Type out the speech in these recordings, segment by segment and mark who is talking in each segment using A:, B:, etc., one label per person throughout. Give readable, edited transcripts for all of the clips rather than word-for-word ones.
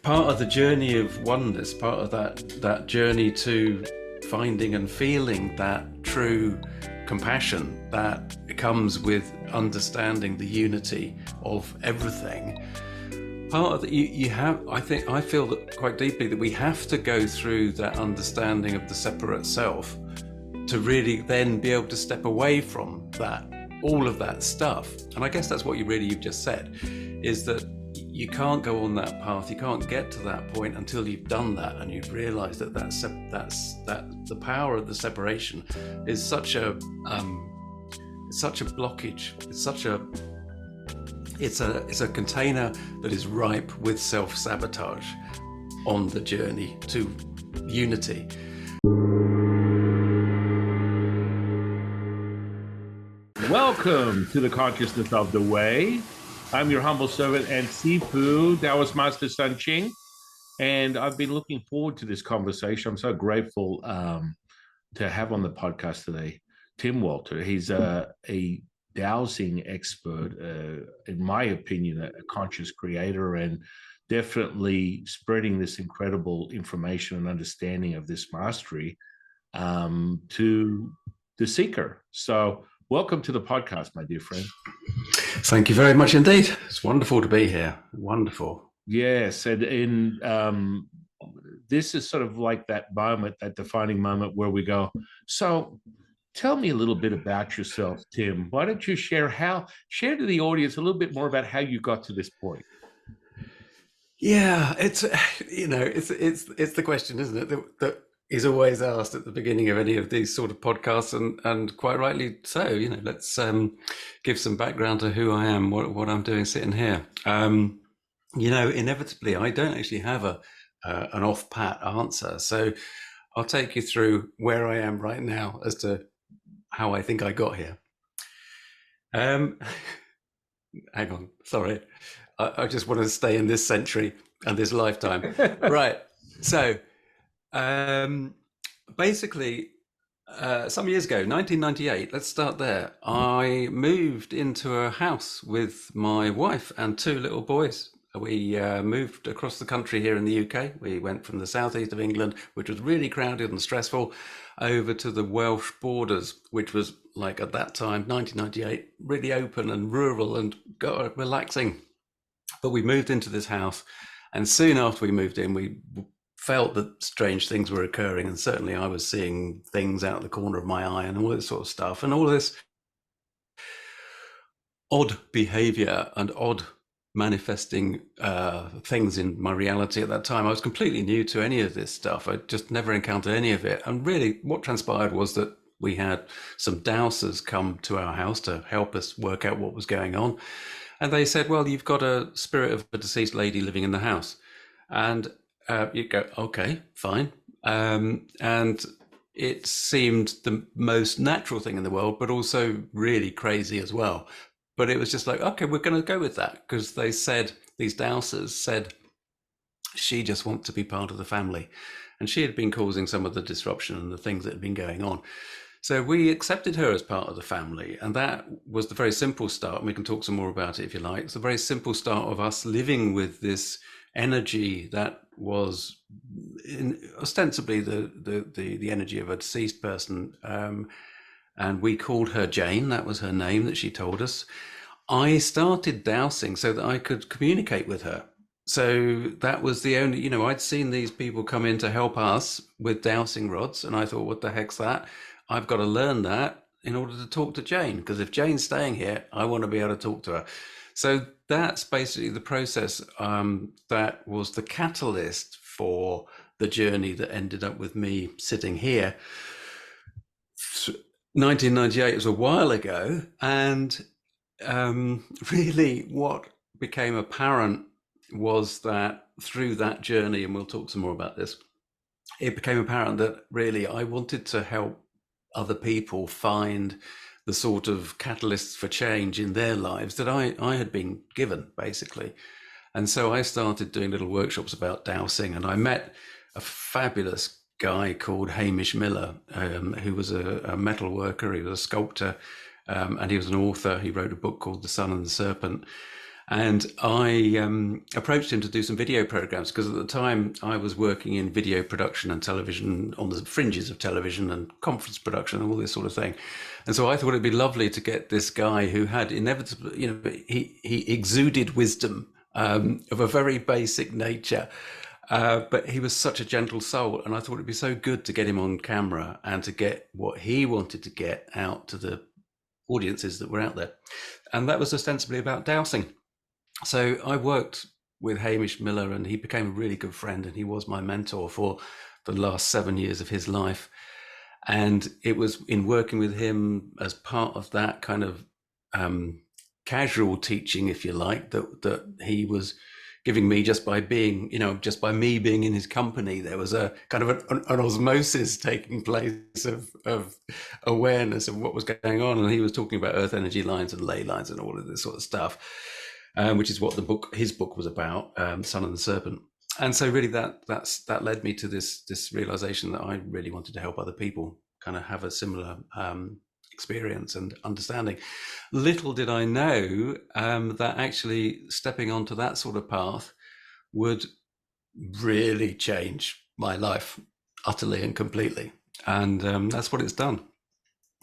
A: part of the journey of oneness, part of that journey to finding and feeling that true compassion that comes with understanding the unity of everything. Part of that I feel that quite deeply that we have to go through that understanding of the separate self to really then be able to step away from that, all of that stuff. And I guess that's what you've just said, is that you can't go on that path, you can't get to that point until you've done that and you've realized that the power of the separation is such a blockage. It's a container that is ripe with self-sabotage on the journey to unity.
B: Welcome to the Consciousness of the Way. I'm your humble servant and Sifu, Taoist Master San Qing, and I've been looking forward to this conversation. I'm so grateful to have on the podcast today Tim Walter. He's a dowsing expert, in my opinion, a conscious creator, and definitely spreading this incredible information and understanding of this mastery to the seeker. So welcome to the podcast, my dear friend.
A: Thank you very much indeed. It's wonderful to be here. Wonderful.
B: Yes, and this is sort of like that moment, that defining moment where we go, so tell me a little bit about yourself, Tim. Why don't you share to the audience a little bit more about how you got to this point?
A: Yeah, it's the question, isn't it, that is always asked at the beginning of any of these sort of podcasts, and quite rightly so. Let's give some background to who I am, what I'm doing sitting here. Inevitably, I don't actually have an off-pat answer, so I'll take you through where I am right now as to how I think I got here. Hang on, sorry. I just want to stay in this century and this lifetime. Right. So basically, some years ago, 1998, let's start there. I moved into a house with my wife and two little boys. We moved across the country here in the UK. We went from the southeast of England, which was really crowded and stressful, over to the Welsh borders, which was, like, at that time, 1998, really open and rural and relaxing. But we moved into this house, and soon after we moved in, we felt that strange things were occurring, and certainly I was seeing things out the corner of my eye and all this sort of stuff, and all this odd behavior and odd manifesting things in my reality at that time. I was completely new to any of this stuff. I just never encountered any of it. And really what transpired was that we had some dowsers come to our house to help us work out what was going on. And they said, well, you've got a spirit of a deceased lady living in the house. And you go, okay, fine. And it seemed the most natural thing in the world, but also really crazy as well. But it was just like, okay, we're going to go with that, because they said, these dowsers said, she just wants to be part of the family. And she had been causing some of the disruption and the things that had been going on. So we accepted her as part of the family. And that was the very simple start. And we can talk some more about it if you like. It's a very simple start of us living with this energy that was ostensibly the energy of a deceased person. And we called her Jane. That was her name that she told us. I started dowsing so that I could communicate with her. So that was the only, I'd seen these people come in to help us with dowsing rods. And I thought, what the heck's that? I've got to learn that in order to talk to Jane, because if Jane's staying here, I want to be able to talk to her. So that's basically the process that was the catalyst for the journey that ended up with me sitting here. 1998 was a while ago, and really what became apparent was that through that journey, and we'll talk some more about this, it became apparent that really I wanted to help other people find the sort of catalysts for change in their lives that I had been given, basically. And so I started doing little workshops about dowsing, and I met a fabulous guy called Hamish Miller, who was a metal worker. He was a sculptor, and he was an author. He wrote a book called The Sun and the Serpent. And I approached him to do some video programs because at the time I was working in video production and television, on the fringes of television and conference production and all this sort of thing. And so I thought it'd be lovely to get this guy who had inevitably, he exuded wisdom of a very basic nature. But he was such a gentle soul, and I thought it'd be so good to get him on camera and to get what he wanted to get out to the audiences that were out there. And that was ostensibly about dowsing. So I worked with Hamish Miller, and he became a really good friend, and he was my mentor for the last 7 years of his life. And it was in working with him as part of that kind of casual teaching, if you like, that he was giving me just by being, just by me being in his company. There was a kind of an osmosis taking place of awareness of what was going on. And he was talking about earth energy lines and ley lines and all of this sort of stuff, which is what his book was about, Sun and the Serpent. And so really that led me to this realization that I really wanted to help other people kind of have a similar experience and understanding. Little did I know that actually stepping onto that sort of path would really change my life utterly and completely. And that's what it's done.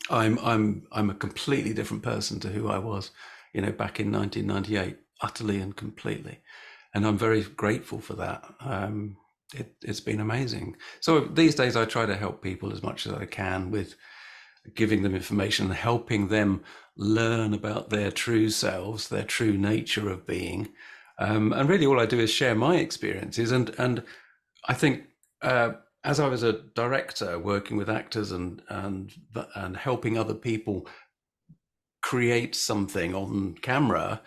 A: I'm a completely different person to who I was, back in 1998, utterly and completely. And I'm very grateful for that. It's been amazing. So these days I try to help people as much as I can with giving them information and helping them learn about their true selves, their true nature of being. And really all I do is share my experiences. And I think as I was a director working with actors and helping other people create something on camera,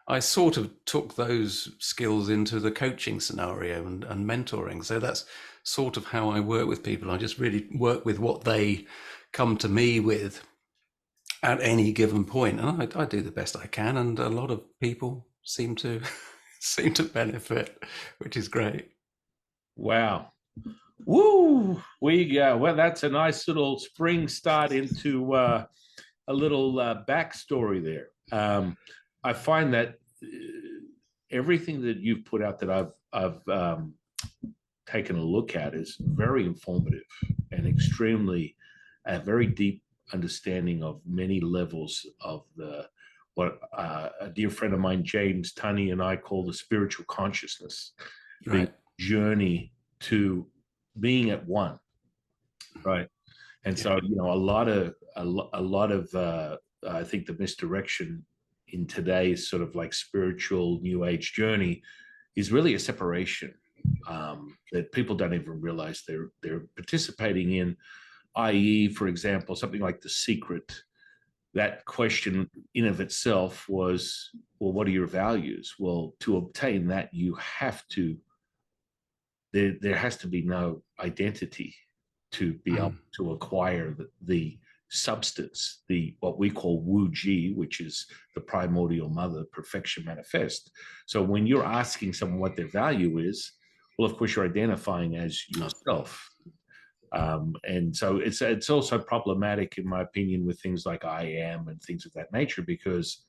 A: I sort of took those skills into the coaching scenario and mentoring. So that's sort of how I work with people. I just really work with what they come to me with at any given point, and I do the best I can, and a lot of people seem to benefit, which is great.
B: Wow. Woo! We go. Well, that's a nice little spring start into a little backstory there. I find that everything that you've put out that I've taken a look at is very informative and extremely a very deep understanding of many levels of what a dear friend of mine, James Tunney, and I call the spiritual consciousness,
A: right.
B: The journey to being at one, right? And so, a lot of I think the misdirection in today's sort of like spiritual new age journey is really a separation that people don't even realize they're participating in, i.e., for example, something like The Secret. That question in of itself was, well, what are your values? Well, to obtain that, you have to, there has to be no identity to be able to acquire the substance, what we call Wu Ji, which is the primordial mother, perfection manifest. So when you're asking someone what their value is, well, of course, you're identifying as yourself. And so it's also problematic, in my opinion, with things like I am and things of that nature, because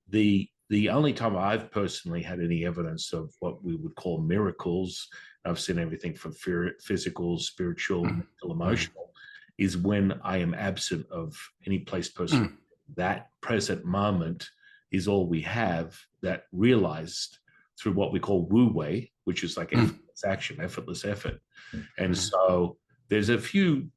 B: the only time I've personally had any evidence of what we would call miracles, I've seen everything from physical, spiritual, mental, emotional, is when I am absent of any place, person. That present moment is all we have, that realized through what we call Wu Wei, which is like effortless action, effortless effort. And so there's a few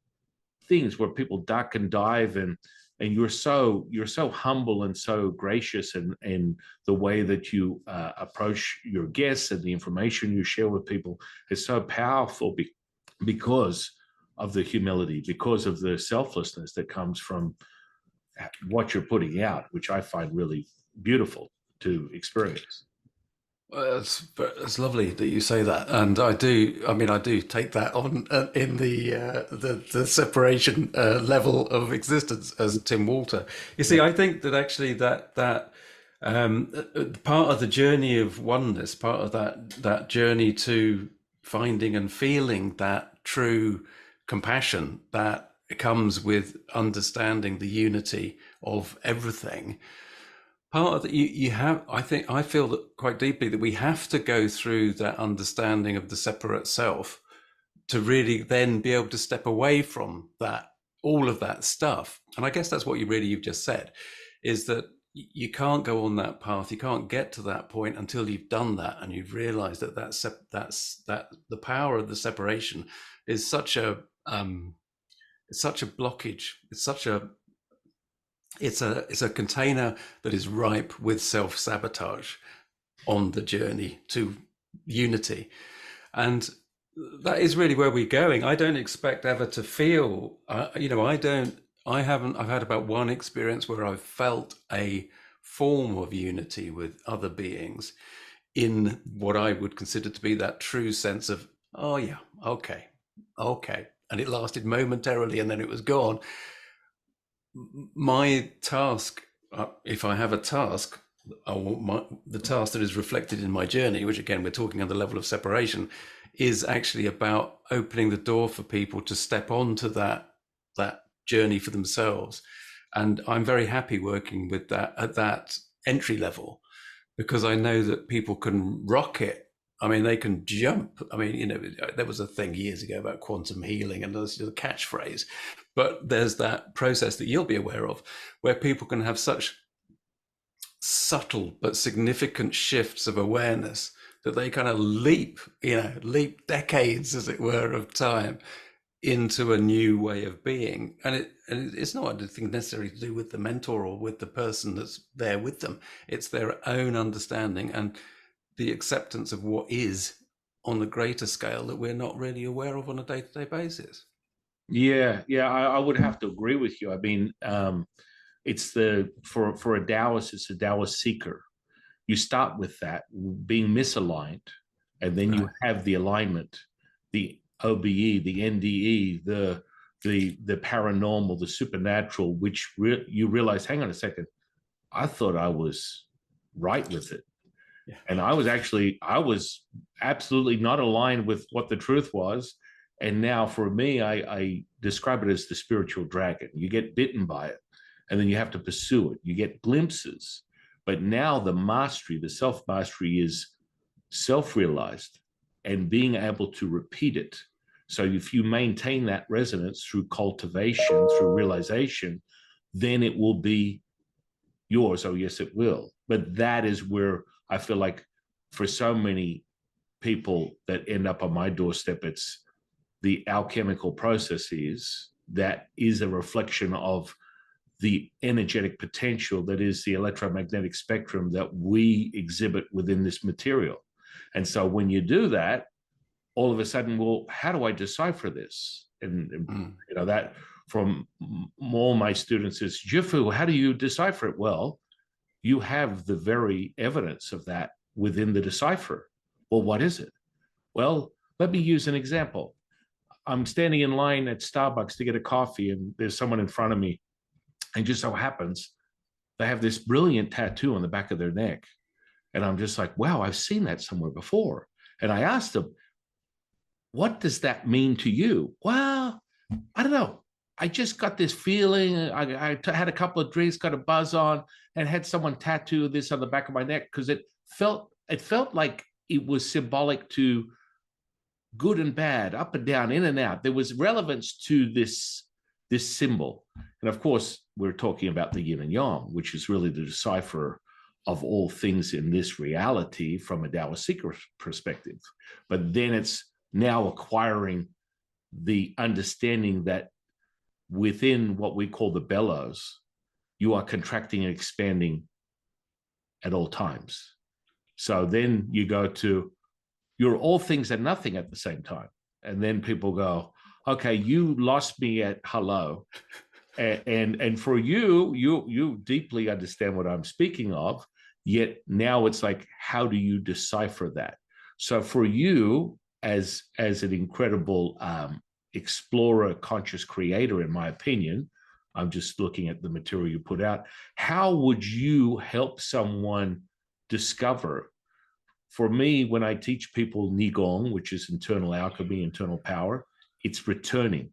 B: things where people duck and dive, and you're so humble and so gracious, and the way that you approach your guests and the information you share with people is so powerful because of the humility, because of the selflessness that comes from what you're putting out, which I find really beautiful to experience.
A: Well, it's lovely that you say that, and I do take that on in the separation level of existence as Tim Walter. You see, I think that actually that part of the journey of oneness, part of that journey to finding and feeling that true compassion that comes with understanding the unity of everything, part of that you have, I feel that quite deeply that we have to go through that understanding of the separate self to really then be able to step away from that, all of that stuff. And I guess that's what you've just said, is that you can't go on that path, you can't get to that point until you've done that and you've realized that that the power of the separation is such a it's such a blockage, it's a container that is ripe with self-sabotage on the journey to unity. And that is really where we're going. I don't expect ever to feel, I've had about one experience where I've felt a form of unity with other beings in what I would consider to be that true sense of, oh yeah, okay, okay. And it lasted momentarily and then it was gone. My task, if I have a task, the task that is reflected in my journey, which again, we're talking on the level of separation, is actually about opening the door for people to step onto that journey for themselves. And I'm very happy working with that at that entry level, because I know that people can rock it. I mean, they can jump. I mean, there was a thing years ago about quantum healing, and there's a catchphrase, but there's that process that you'll be aware of where people can have such subtle but significant shifts of awareness that they kind of leap decades, as it were, of time into a new way of being. And it's not anything necessarily to do with the mentor or with the person that's there with them. It's their own understanding and the acceptance of what is on a greater scale that we're not really aware of on a day-to-day basis.
B: Yeah, I would have to agree with you. I mean, it's for a Taoist, it's a Taoist seeker. You start with that being misaligned, and then you have the alignment, the OBE, the NDE, the paranormal, the supernatural, which you realize, hang on a second, I thought I was right with it. Yeah. And I was absolutely not aligned with what the truth was. And now for me, I describe it as the spiritual dragon. You get bitten by it, and then you have to pursue it. You get glimpses. But now the mastery, the self-mastery is self-realized and being able to repeat it. So if you maintain that resonance through cultivation, through realization, then it will be yours. Oh, yes, it will. But that is where I feel like for so many people that end up on my doorstep, it's the alchemical processes that is a reflection of the energetic potential that is the electromagnetic spectrum that we exhibit within this material. And so when you do that, all of a sudden, well, how do I decipher this? And that from all my students is, Jifu, how do you decipher it? Well, you have the very evidence of that within the decipher. Well, what is it? Well, let me use an example. I'm standing in line at Starbucks to get a coffee, and there's someone in front of me. And just so happens, they have this brilliant tattoo on the back of their neck. And I'm just like, wow, I've seen that somewhere before. And I asked them, what does that mean to you? Well, I don't know. I just got this feeling. I had a couple of drinks, got a buzz on, and had someone tattoo this on the back of my neck because it felt like it was symbolic to good and bad, up and down, in and out. There was relevance to this symbol. And of course, we're talking about the yin and yang, which is really the decipher of all things in this reality from a Taoist seeker perspective. But then it's now acquiring the understanding that within what we call the bellows, you are contracting and expanding at all times. So then you go to, you're all things and nothing at the same time. And then people go, okay, you lost me at hello. And for you deeply understand what I'm speaking of, yet now it's like, how do you decipher that? So for you, as an incredible explorer, conscious creator, in my opinion, I'm just looking at the material you put out, how would you help someone discover? For me, when I teach people Nigong, which is internal alchemy, internal power, it's returning.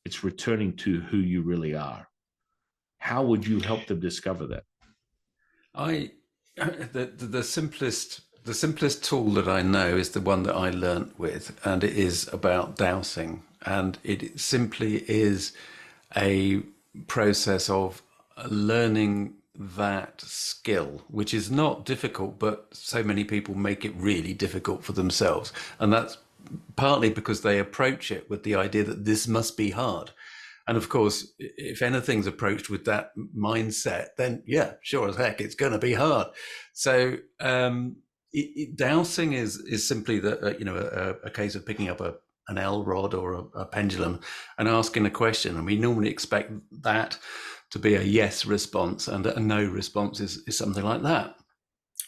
B: It's returning to who you really are. How would you help them discover that?
A: I the simplest tool that I know is the one that I learnt with, and it is about dowsing, and it simply is a process of learning that skill, which is not difficult, but so many people make it really difficult for themselves, and that's partly because they approach it with the idea that this must be hard. And of course, if anything's approached with that mindset, then yeah, sure as heck, it's going to be hard. So dowsing is simply a case of picking up an L rod or a pendulum and asking a question, and we normally expect that to be a yes response, and a no response is something like that.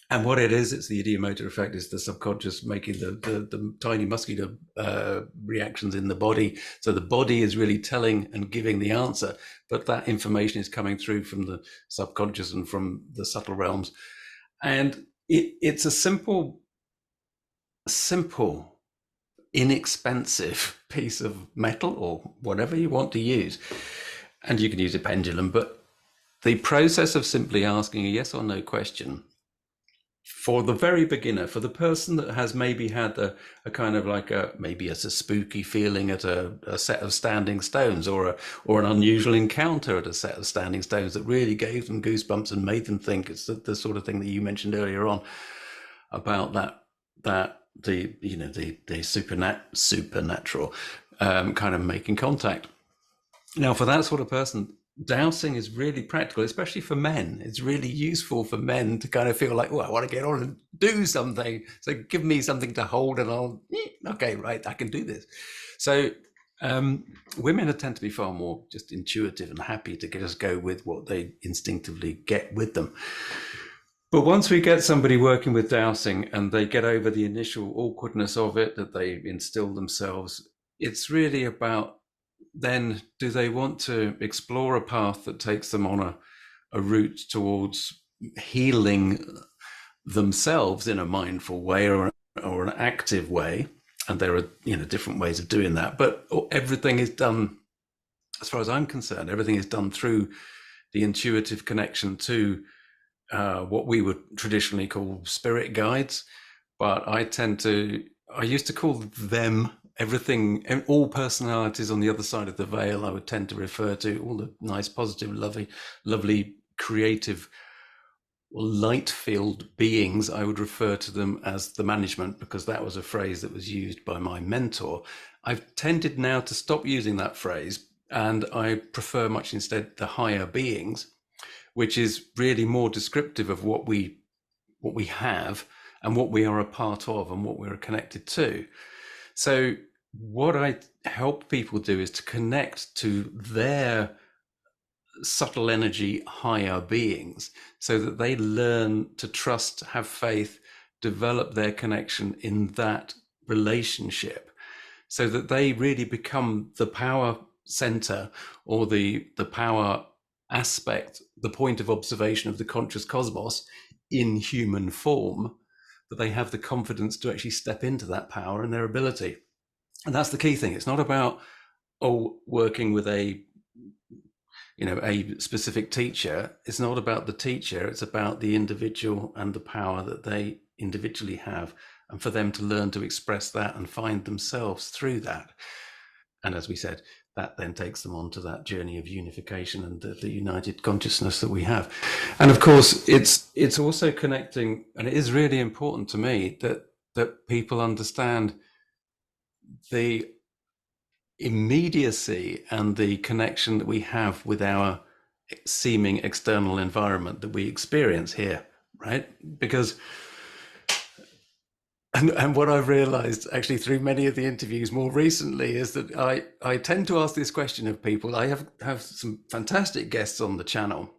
A: And what it is, it's the idiomotor effect, is the subconscious making the tiny muscular reactions in the body. So the body is really telling and giving the answer, but that information is coming through from the subconscious and from the subtle realms. And it's a simple, inexpensive piece of metal or whatever you want to use. And you can use a pendulum, but the process of simply asking a yes or no question for the very beginner, for the person that has maybe had a kind of like maybe it's a spooky feeling at a set of standing stones, or an unusual encounter at a set of standing stones that really gave them goosebumps and made them think, it's the sort of thing that you mentioned earlier on about the supernatural kind of making contact. Now, for that sort of person, dowsing is really practical, especially for men. It's really useful for men to kind of feel like, oh, I want to get on and do something. So give me something to hold and I'll, okay, right, I can do this. So women tend to be far more just intuitive and happy to just go with what they instinctively get with them. But once we get somebody working with dowsing and they get over the initial awkwardness of it, that they instill themselves, it's really about, then do they want to explore a path that takes them on a route towards healing themselves in a mindful way or an active way? And there are different ways of doing that, but everything is done, as far as I'm concerned, everything is done through the intuitive connection to what we would traditionally call spirit guides. But I used to call them everything, all personalities on the other side of the veil. I would tend to refer to all the nice, positive, lovely, creative, light-filled beings. I would refer to them as the management, because that was a phrase that was used by my mentor. I've tended now to stop using that phrase, and I prefer much instead the higher beings, which is really more descriptive of what we have and what we are a part of and what we're connected to. So what I help people do is to connect to their subtle energy higher beings, so that they learn to trust, have faith, develop their connection in that relationship, so that they really become the power center, or the power aspect, the point of observation of the conscious cosmos in human form, that they have the confidence to actually step into that power and their ability. And that's the key thing. It's not about working with a specific teacher. It's not about the teacher. It's about the individual and the power that they individually have, and for them to learn to express that and find themselves through that. And as we said, that then takes them on to that journey of unification and the united consciousness that we have. And of course, it's also connecting, and it is really important to me that people understand the immediacy and the connection that we have with our seeming external environment that we experience here, right? Because and what I've realized actually through many of the interviews more recently is that I tend to ask this question of people. I have some fantastic guests on the channel,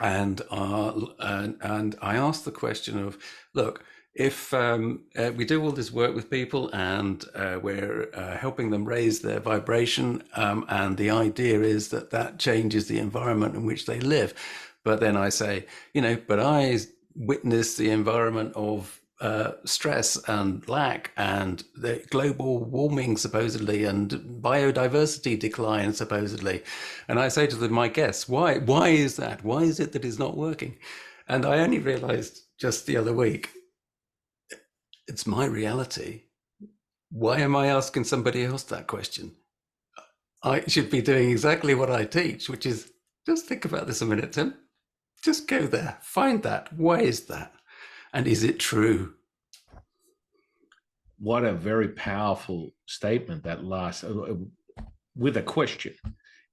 A: and I ask the question of, look, if we do all this work with people and we're helping them raise their vibration, and the idea is that changes the environment in which they live, but then I say, but I witness the environment of stress and lack and the global warming supposedly and biodiversity decline supposedly, and I say to them, my guests, why is that? Why is it that it's not working? And I only realized just the other week, it's my reality. Why am I asking somebody else that question? I should be doing exactly what I teach, which is just think about this a minute, Tim. Just go there, find that. Why is that? And is it true?
B: What a very powerful statement, that last, with a question.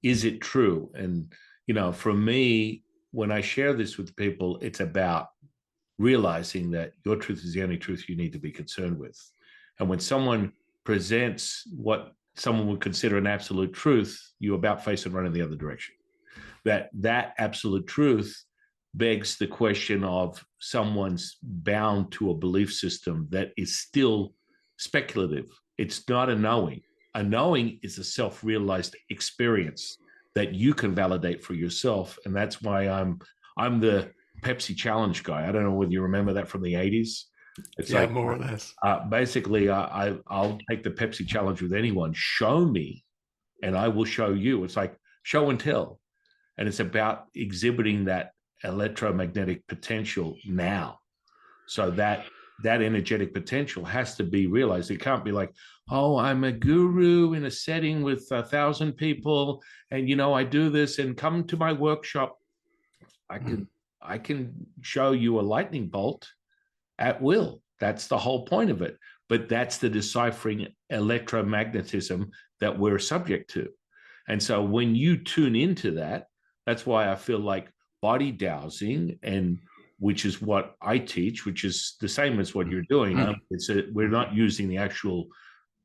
B: Is it true? And, for me, when I share this with people, it's about realizing that your truth is the only truth you need to be concerned with. And when someone presents what someone would consider an absolute truth, you about face and run in the other direction. That absolute truth begs the question of someone's bound to a belief system that is still speculative. It's not a knowing. A knowing is a self-realized experience that you can validate for yourself. And that's why I'm the Pepsi challenge guy. I don't know whether you remember that from the 80s. It's
A: yeah, like more or less.
B: Basically, I'll take the Pepsi challenge with anyone. Show me, and I will show you. It's like show and tell, and it's about exhibiting that electromagnetic potential now. So that energetic potential has to be realized. It can't be like, oh, I'm a guru in a setting with 1,000 people, and I do this, and come to my workshop. I can show you a lightning bolt at will. That's the whole point of it. But that's the deciphering electromagnetism that we're subject to. And so when you tune into that, that's why I feel like body dowsing, and which is what I teach, which is the same as what you're doing. We're not using the actual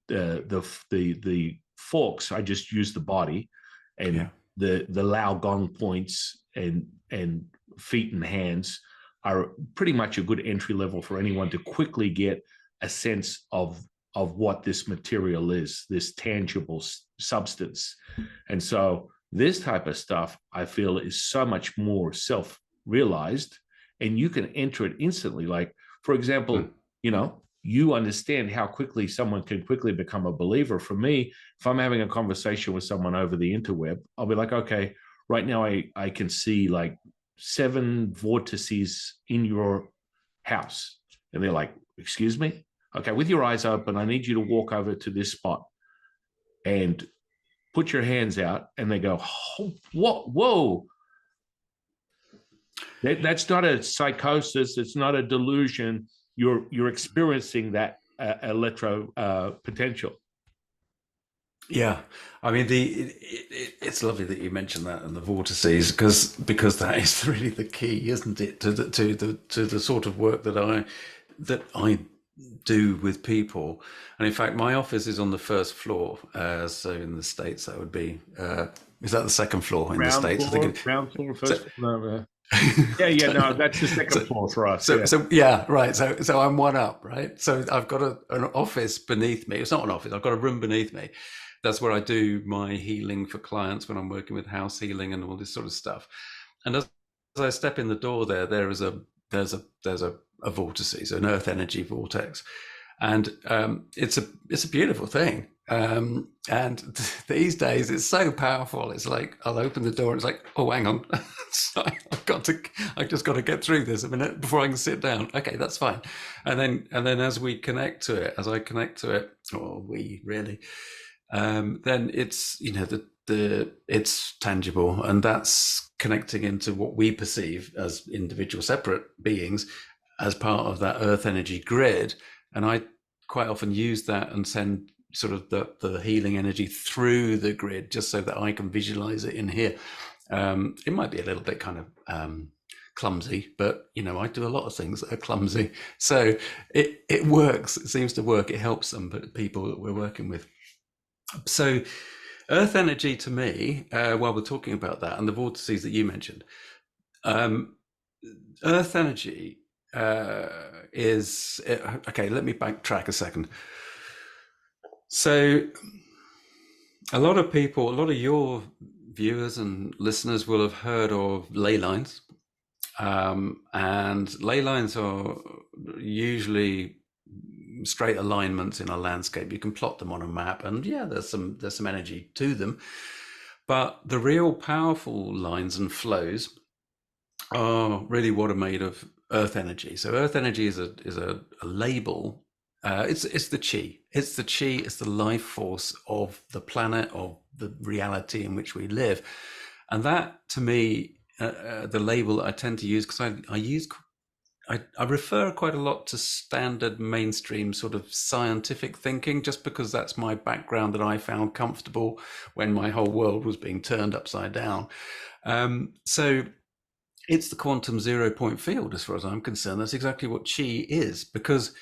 B: the forks. I just use the body, and the Lao Gong points and feet and hands are pretty much a good entry level for anyone to quickly get a sense of what this material is, this tangible substance. And so this type of stuff, I feel, is so much more self-realized, and you can enter it instantly. Like, for example, you understand how quickly someone can quickly become a believer. For me, if I'm having a conversation with someone over the interweb, I'll be like, okay, right now I can see like 7 vortices in your house. And they're like, excuse me? Okay, with your eyes open, I need you to walk over to this spot and put your hands out. And they go, oh, whoa. That's not a psychosis. It's not a delusion. You're experiencing that electro potential.
A: Yeah, I mean, it's lovely that you mentioned that, and the vortices, because that is really the key, isn't it, to the sort of work that I do with people. And in fact, my office is on the first floor. So in the States, that would be is that the second floor in the States?
B: Floor, I think ground floor, first floor. No, that's the second floor for us.
A: Right. So I'm one up, right? So I've got an office beneath me. It's not an office. I've got a room beneath me. That's where I do my healing for clients when I'm working with house healing and all this sort of stuff. And as I step in the door there's a vortices, an earth energy vortex, and it's a beautiful thing. And these days it's so powerful. It's like I'll open the door and it's like, oh, hang on, I've just got to get through this a minute before I can sit down. Okay, that's fine. And then as I connect to it, or we really. Then it's it's tangible, and that's connecting into what we perceive as individual separate beings as part of that earth energy grid. And I quite often use that and send sort of the healing energy through the grid, just so that I can visualize it in here. It might be a little bit kind of clumsy, but I do a lot of things that are clumsy, so it works. It seems to work. It helps some people that we're working with. So earth energy to me, while we're talking about that and the vortices that you mentioned, earth energy is, okay, let me backtrack a second. So a lot of your viewers and listeners will have heard of ley lines. And ley lines are usually straight alignments in a landscape. You can plot them on a map, and there's some energy to them. But the real powerful lines and flows are really what are made of earth energy. So earth energy is a label. It's the chi. It's the chi. It's the life force of the planet, of the reality in which we live, and that to me, the label that I tend to use, because I refer quite a lot to standard mainstream sort of scientific thinking, just because that's my background that I found comfortable when my whole world was being turned upside down. So it's the quantum 0 point field, as far as I'm concerned. That's exactly what chi is, because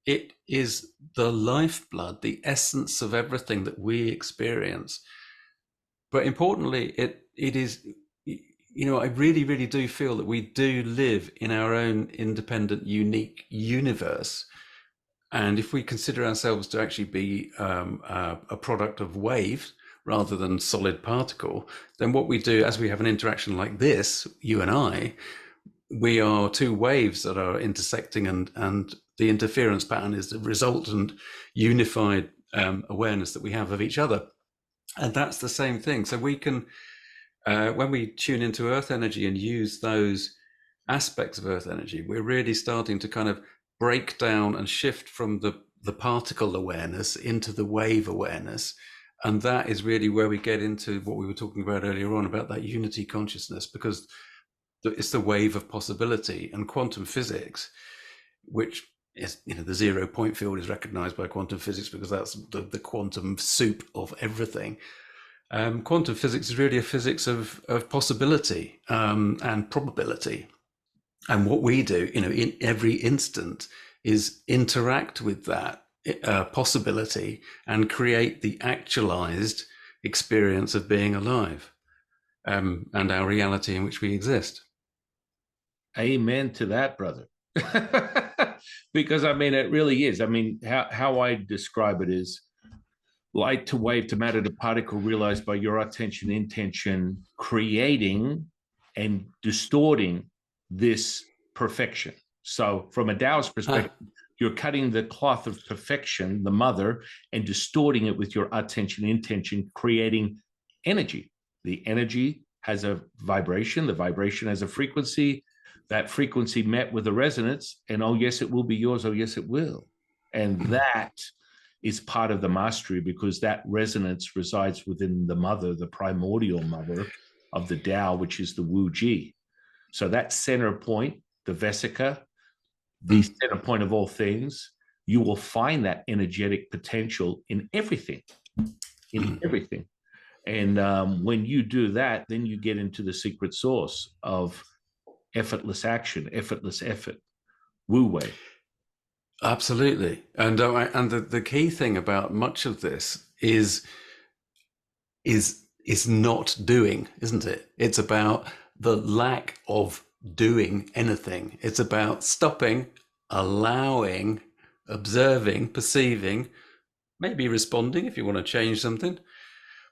A: it is the lifeblood, the essence of everything that we experience. But importantly, it is, I really, really do feel that we do live in our own independent, unique universe. And if we consider ourselves to actually be a product of waves rather than solid particle, then what we do as we have an interaction like this, you and I, we are two waves that are intersecting, and the interference pattern is the resultant unified awareness that we have of each other. And that's the same thing. So we can, when we tune into earth energy and use those aspects of earth energy, we're really starting to kind of break down and shift from the particle awareness into the wave awareness. And that is really where we get into what we were talking about earlier on, about that unity consciousness, because it's the wave of possibility. And quantum physics, which is, the 0 point field is recognized by quantum physics because that's the quantum soup of everything. Quantum physics is really a physics of possibility and probability. And what we do, in every instant, is interact with that possibility and create the actualized experience of being alive, and our reality in which we exist.
B: Amen to that, brother. Because it really is. How I describe it is light to wave to matter to particle realized by your attention intention, creating and distorting this perfection. So from a Taoist perspective, you're cutting the cloth of perfection, the mother, and distorting it with your attention intention, creating energy. The energy has a vibration, the vibration has a frequency, that frequency met with a resonance, and oh yes, it will be yours, oh yes, it will. And that is part of the mastery, because that resonance resides within the mother, the primordial mother of the Tao, which is the Wu Ji. So that center point, the Vesica, the center point of all things, you will find that energetic potential in everything, And when you do that, then you get into the secret source of effortless action, effortless effort, Wu Wei.
A: Absolutely. And the key thing about much of this is not doing, isn't it? It's about the lack of doing anything. It's about stopping, allowing, observing, perceiving, maybe responding if you want to change something.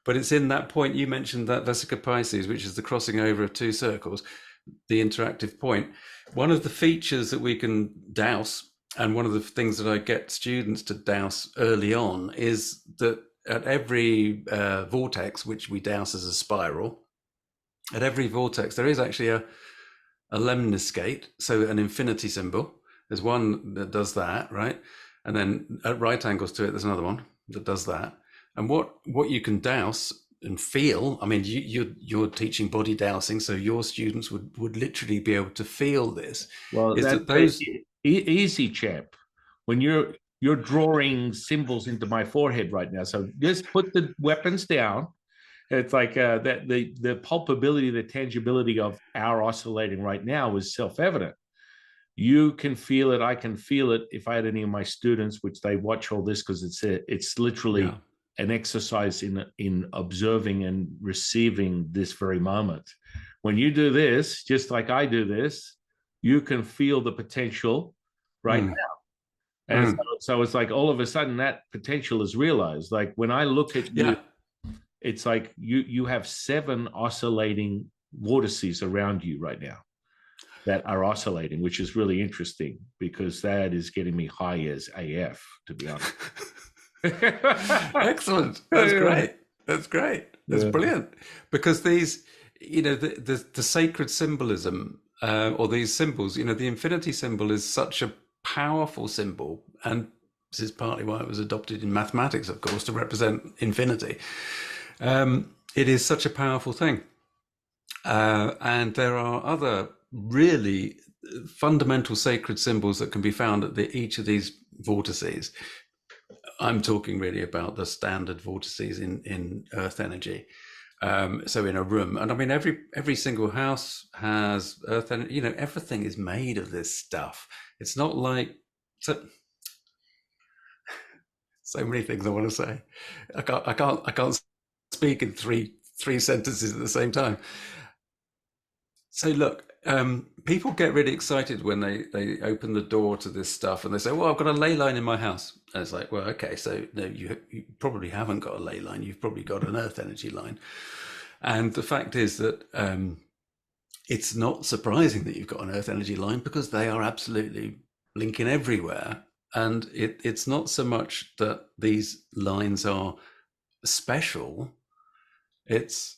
A: But it's in that point, you mentioned that Vesica Pisces, which is the crossing over of two circles, the interactive point. One of the features that we can douse, and one of the things that I get students to douse early on, is that at every vortex, which we douse as a spiral, at every vortex, there is actually a lemniscate, so an infinity symbol. There's one that does that, right? And then at right angles to it, there's another one that does that. And what you can douse and feel, you're teaching body dowsing, so your students would literally be able to feel this.
B: Well, that's those easy, chap. When you're drawing symbols into my forehead right now, so just put the weapons down. It's like that the palpability, the tangibility of our oscillating right now is self-evident. You can feel it. I can feel it. If I had any of my students, which they watch all this, because it's literally an exercise in observing and receiving this very moment. When you do this, just like I do this, you can feel the potential right now. And so it's like all of a sudden that potential is realized. Like when I look at you, it's like you have 7 oscillating vortices around you right now that are oscillating, which is really interesting, because that is getting me high as AF, to be honest.
A: Excellent. That's great. That's brilliant. Because these, the sacred symbolism or these symbols. You know, the infinity symbol is such a powerful symbol, and this is partly why it was adopted in mathematics, of course, to represent infinity. It is such a powerful thing. And there are other really fundamental sacred symbols that can be found at each of these vortices. I'm talking really about the standard vortices in earth energy. So in a room, and I mean, every single house has earth energy. You know, everything is made of this stuff. It's not like so many things I want to say. I can't speak in three sentences at the same time. So look, people get really excited when they open the door to this stuff and they say, well, I've got a ley line in my house. And it's like, well, okay, so no, you probably haven't got a ley line. You've probably got an earth energy line. And the fact is that it's not surprising that you've got an earth energy line, because they are absolutely linking everywhere. And it's not so much that these lines are special, it's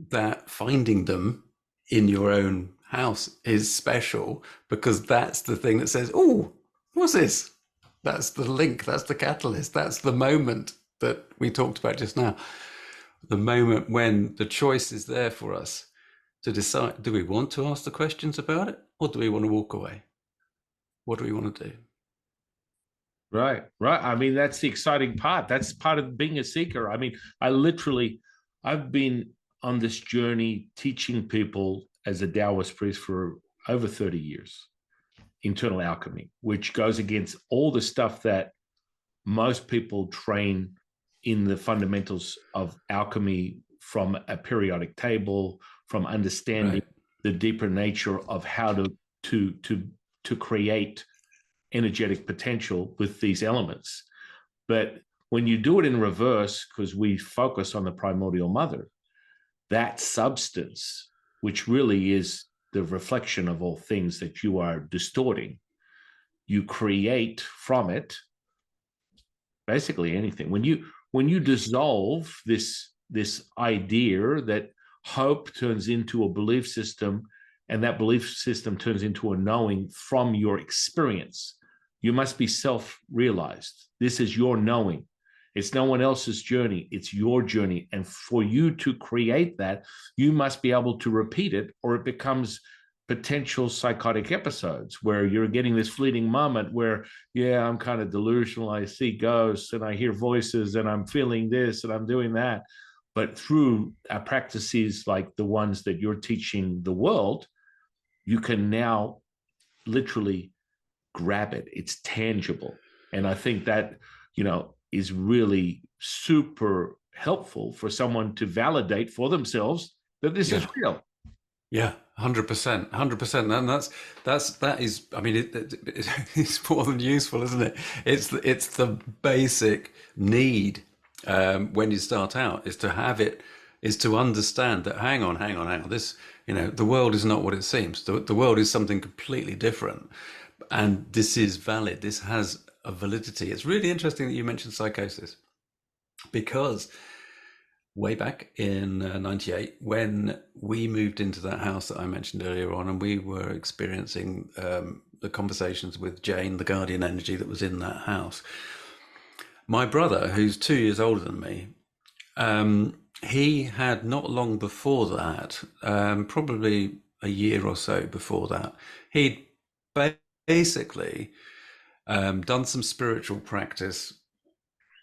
A: that finding them in your own house is special, because that's the thing that says, oh, what's this? That's the link, that's the catalyst, that's the moment that we talked about just now. The moment when the choice is there for us to decide, do we want to ask the questions about it, or do we want to walk away? What do we want to do?
B: Right, right. I mean, that's the exciting part. That's part of being a seeker. I mean, I've been on this journey teaching people as a Taoist priest for over 30 years, internal alchemy, which goes against all the stuff that most people train in the fundamentals of alchemy, from a periodic table, from understanding the deeper nature of how to create energetic potential with these elements. But when you do it in reverse, because we focus on the primordial mother, that substance, which really is the reflection of all things that you are distorting, you create from it basically anything. When you dissolve this idea that hope turns into a belief system, and that belief system turns into a knowing from your experience, you must be self-realized. This is your knowing. It's no one else's journey. It's your journey. And for you to create that, you must be able to repeat it, or it becomes potential psychotic episodes where you're getting this fleeting moment where, yeah, I'm kind of delusional. I see ghosts and I hear voices and I'm feeling this and I'm doing that. But through practices like the ones that you're teaching the world, you can now literally grab it. It's tangible. And I think that, is really super helpful for someone to validate for themselves that this is real.
A: Yeah, 100%, 100%. And that is, I mean, it's more than useful, isn't it? It's the basic need when you start out, is to have it, is to understand that, hang on. This, the world is not what it seems. The world is something completely different. And this is valid. This has a validity. It's really interesting that you mentioned psychosis, because way back in 98, when we moved into that house that I mentioned earlier on, and we were experiencing the conversations with Jane, the guardian energy that was in that house, my brother, who's 2 years older than me, he had not long before that, probably a year or so before that, he'd basically done some spiritual practice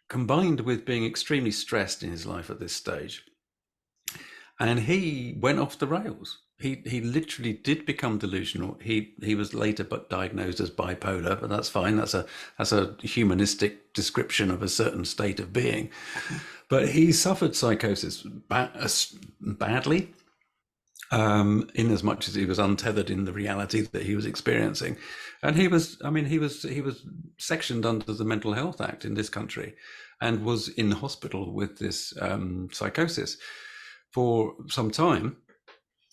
A: combined with being extremely stressed in his life at this stage. And he went off the rails. He literally did become delusional. He was later but diagnosed as bipolar, but that's fine. That's a humanistic description of a certain state of being. But he suffered psychosis badly, in as much as he was untethered in the reality that he was experiencing. And he was sectioned under the Mental Health Act in this country, and was in hospital with this psychosis for some time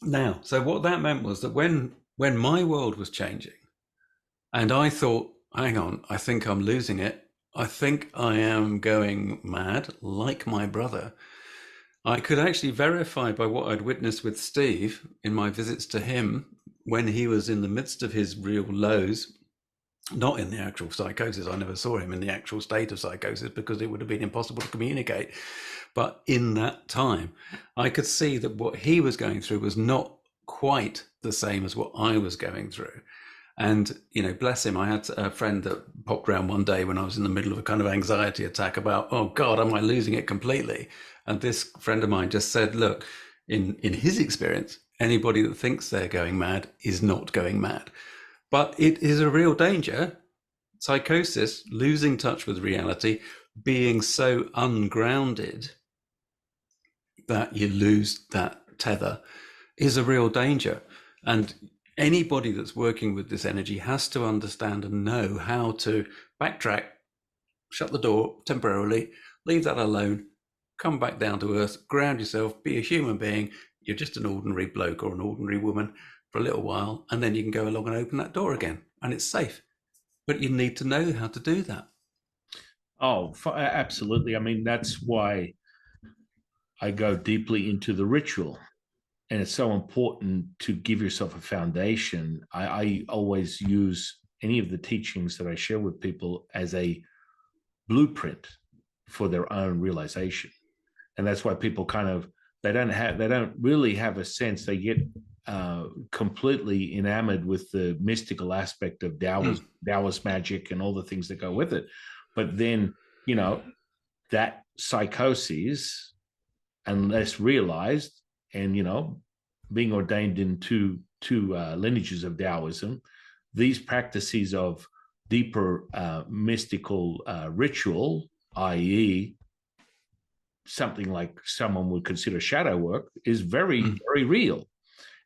A: now. So what that meant was that when my world was changing, and I thought, hang on, I think I'm losing it, I think I am going mad like my brother, I could actually verify by what I'd witnessed with Steve in my visits to him when he was in the midst of his real lows, not in the actual psychosis. I never saw him in the actual state of psychosis because it would have been impossible to communicate. But in that time, I could see that what he was going through was not quite the same as what I was going through. And, you know, bless him, I had a friend that popped around one day when I was in the middle of a kind of anxiety attack about, oh God, am I losing it completely? And this friend of mine just said, look, in his experience, anybody that thinks they're going mad is not going mad. But it is a real danger. Psychosis, losing touch with reality, being so ungrounded that you lose that tether is a real danger. And anybody that's working with this energy has to understand and know how to backtrack, shut the door temporarily, leave that alone, come back down to earth, ground yourself, be a human being. You're just an ordinary bloke or an ordinary woman for a little while, and then you can go along and open that door again, and it's safe. But you need to know how to do that.
B: Oh, absolutely. I mean, that's why I go deeply into the ritual. And it's so important to give yourself a foundation. I always use any of the teachings that I share with people as a blueprint for their own realization. And that's why people they don't really have a sense. They get completely enamored with the mystical aspect of Taoist magic and all the things that go with it. But then, you know, that psychosis, unless realized, and, you know, being ordained in two lineages of Taoism, these practices of deeper mystical ritual, i.e., something like someone would consider shadow work, is very, very real.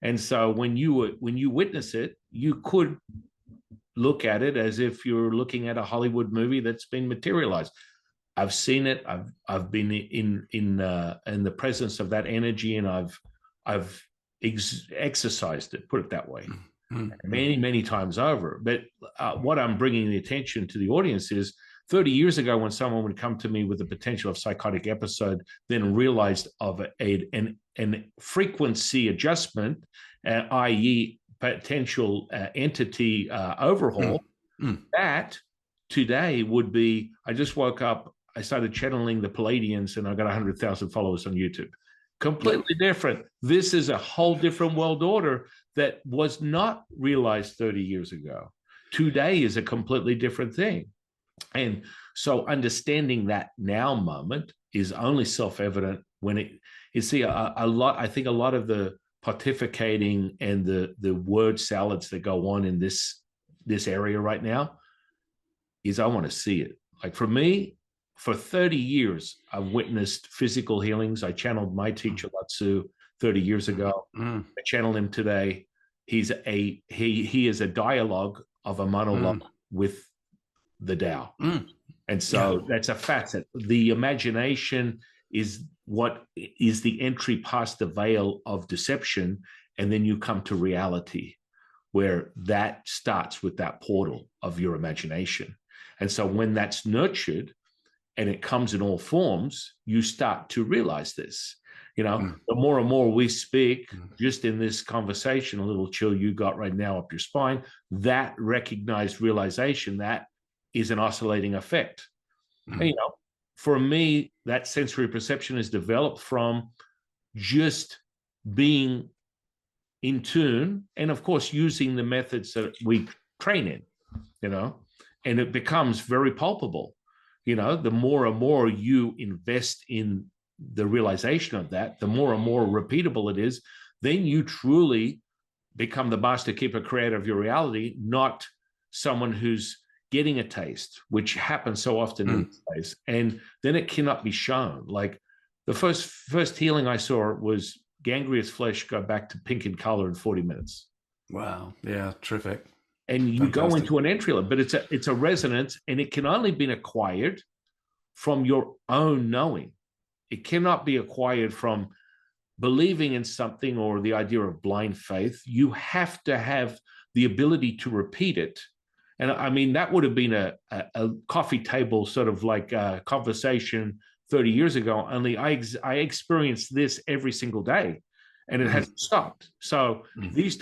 B: And so when you witness it, you could look at it as if you're looking at a Hollywood movie that's been materialized. I've seen it. I've been in the presence of that energy, and I've exercised it. Put it that way, many times over. But what I'm bringing the attention to the audience is 30 years ago, when someone would come to me with the potential of psychotic episode, then realized of an frequency adjustment, i.e., potential entity overhaul, that today would be, I just woke up, I started channeling the Palladians, and I got 100,000 followers on YouTube. Completely different. This is a whole different world order that was not realized 30 years ago. Today is a completely different thing. And so understanding that now moment is only self-evident when you see a lot. I think a lot of the pontificating and the word salads that go on in this area right now is, I want to see it. Like for me, for 30 years, I've witnessed physical healings. I channeled my teacher Latsu 30 years ago. I channel him today. He is a dialogue of a monologue with the Tao. And so that's a facet. The imagination is what is the entry past the veil of deception. And then you come to reality, where that starts with that portal of your imagination. And so when that's nurtured and it comes in all forms, you start to realize this. You know, the more and more we speak, just in this conversation, a little chill you got right now up your spine, that recognized realization, that is an oscillating effect. And, you know, for me, that sensory perception is developed from just being in tune, and of course, using the methods that we train in, you know, and it becomes very palpable. You know, the more and more you invest in the realization of that, the more and more repeatable it is, then you truly become the master keeper creator of your reality, not someone who's getting a taste, which happens so often in this place, and then it cannot be shown. Like the first healing I saw was gangrenous flesh go back to pink in color in 40 minutes.
A: Wow. Yeah, terrific.
B: And you go into an entry level, but it's a resonance, and it can only be acquired from your own knowing. It cannot be acquired from believing in something or the idea of blind faith. You have to have the ability to repeat it. And I mean, that would have been a coffee table sort of like a conversation 30 years ago, only I experienced this every single day, and it hasn't stopped. So these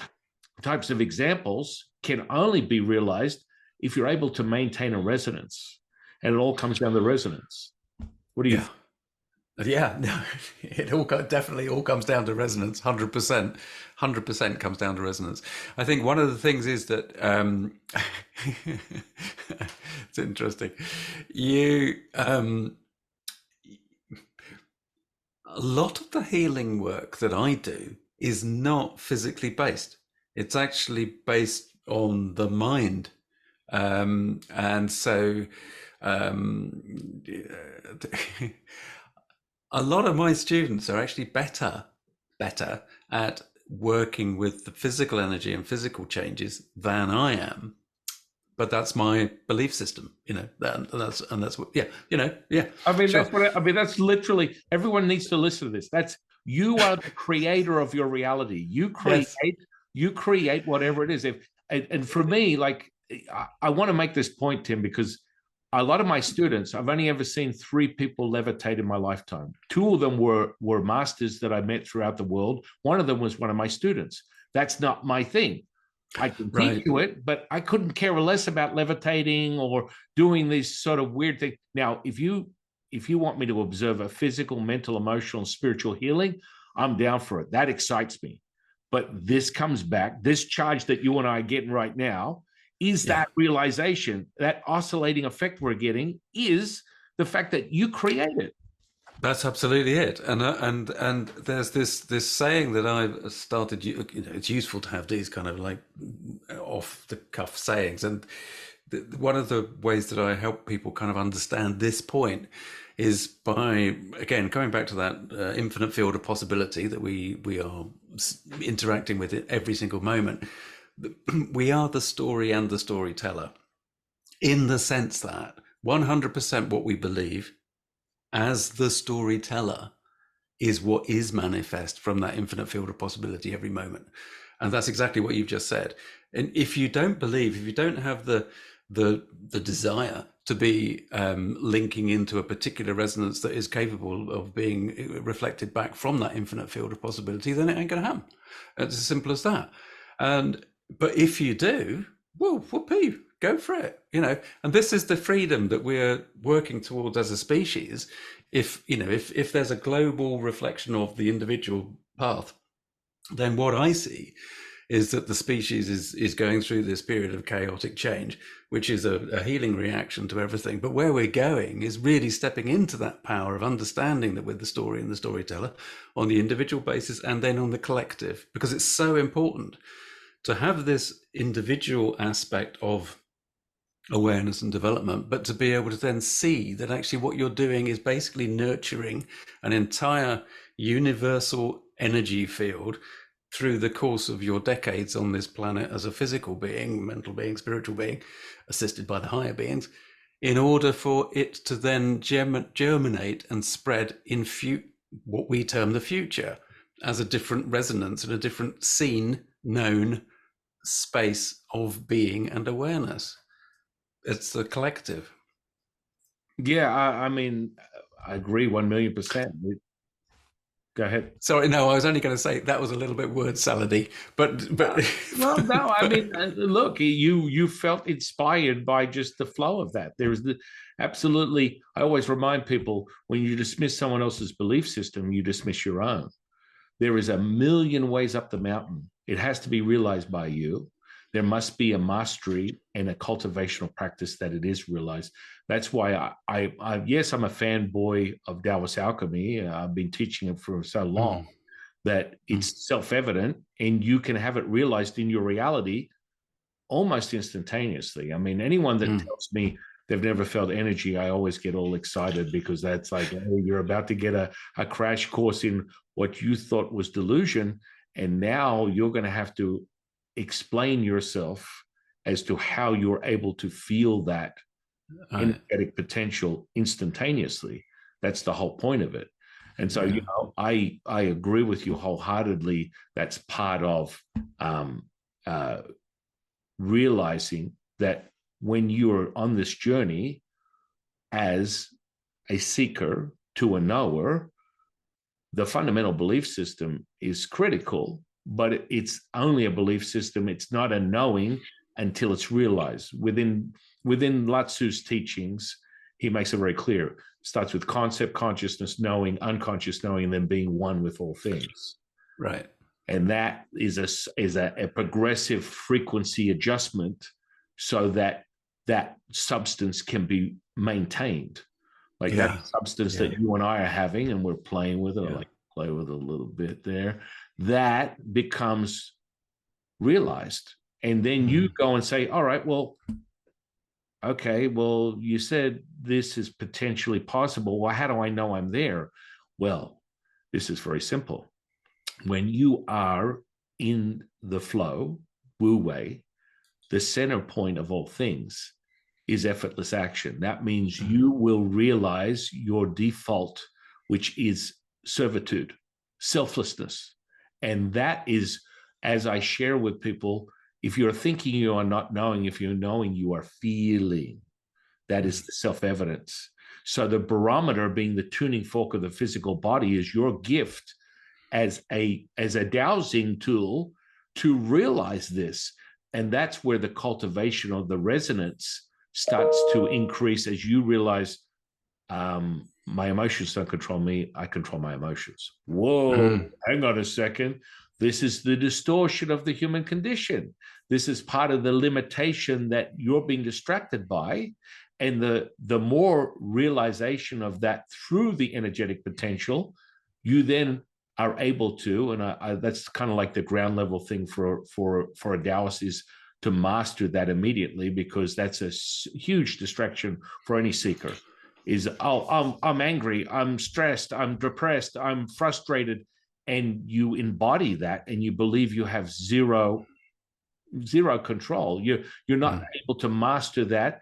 B: types of examples can only be realized if you're able to maintain a resonance. And it all comes down to resonance. What do you
A: Yeah. Yeah, no, definitely all comes down to resonance. 100%, 100% comes down to resonance. I think one of the things is that it's interesting. You a lot of the healing work that I do is not physically based. It's actually based on the mind, and so um, a lot of my students are actually better at working with the physical energy and physical changes than I am. But that's my belief system, and that's what, yeah, yeah.
B: I mean,
A: Sure.
B: that's literally, everyone needs to listen to this. That's, you are the creator of your reality. You
A: Yes.
B: create whatever it is. And for me, like, I want to make this point, Tim, because a lot of my students, I've only ever seen 3 people levitate in my lifetime. 2 of them were masters that I met throughout the world. One of them was one of my students. That's not my thing. I can teach
A: Right.
B: you it, but I couldn't care less about levitating or doing these sort of weird things. Now, if you want me to observe a physical, mental, emotional, and spiritual healing, I'm down for it. That excites me. But this comes back, this charge that you and I are getting right now is
A: Yeah.
B: that realization, that oscillating effect we're getting is the fact that you create it.
A: That's absolutely it, and there's this saying that I've started. It's useful to have these kind of like off the cuff sayings, and one of the ways that I help people kind of understand this point is by, again, coming back to that infinite field of possibility that we are interacting with it every single moment. We are the story and the storyteller, in the sense that 100% what we believe as the storyteller is what is manifest from that infinite field of possibility every moment. And that's exactly what you've just said. And if you don't believe, if you don't have the desire to be linking into a particular resonance that is capable of being reflected back from that infinite field of possibility, then it ain't going to happen. It's as simple as that. But if you do, well, whoopee, go for it. And this is the freedom that we're working towards as a species. If there's a global reflection of the individual path, then what I see is that the species is going through this period of chaotic change, which is a healing reaction to everything. But where we're going is really stepping into that power of understanding that we're the story and the storyteller on the individual basis, and then on the collective, because it's so important to have this individual aspect of awareness and development, but to be able to then see that actually what you're doing is basically nurturing an entire universal energy field through the course of your decades on this planet as a physical being, mental being, spiritual being, assisted by the higher beings, in order for it to then germinate and spread in what we term the future as a different resonance and a different seen, known space of being and awareness. It's the collective.
B: Yeah, I mean, I agree 1,000,000%. Go ahead.
A: Sorry, no, I was only going to say that was a little bit word salady, but
B: Well, no, I mean, look, you felt inspired by just the flow of that. There's absolutely. I always remind people, when you dismiss someone else's belief system, you dismiss your own. There is a million ways up the mountain. It has to be realized by you. There must be a mastery and a cultivational practice that it is realized. That's why yes, I'm a fanboy of Taoist alchemy. I've been teaching it for so long that it's self-evident, and you can have it realized in your reality almost instantaneously. I mean, anyone that tells me they've never felt energy, I always get all excited, because that's like, oh, you're about to get a crash course in what you thought was delusion, and now you're going to have to explain yourself as to how you're able to feel that energetic potential instantaneously. That's the whole point of it. And so, I agree with you wholeheartedly. That's part of realizing that when you're on this journey as a seeker to a knower, the fundamental belief system is critical, but it's only a belief system. It's not a knowing until it's realized. Within Lao Tzu's teachings, he makes it very clear. It starts with concept, consciousness, knowing, unconscious knowing, and then being one with all things.
A: Right.
B: And that is a progressive frequency adjustment so that that substance can be maintained. Like that substance that you and I are having, and we're playing with it. I like to play with it a little bit there. That becomes realized. And then you go and say, all right, well, okay, well, you said this is potentially possible. Well, how do I know I'm there? Well, this is very simple. When you are in the flow, Wu Wei, the center point of all things is effortless action. That means you will realize your default, which is servitude, selflessness. And that is, as I share with people, if you're thinking you are not knowing, if you're knowing, you are feeling. That is the self-evidence. So the barometer, being the tuning fork of the physical body, is your gift as a dowsing tool to realize this. And that's where the cultivation of the resonance starts to increase as you realize, my emotions don't control me, I control my emotions. Whoa, hang on a second. This is the distortion of the human condition. This is part of the limitation that you're being distracted by. And the more realization of that through the energetic potential, you then are able to, and that's kind of like the ground level thing for a Taoist, is to master that immediately, because that's a huge distraction for any seeker. Is, oh, I'm angry, I'm stressed, I'm depressed, I'm frustrated, and you embody that, and you believe you have zero control. You're not able to master that.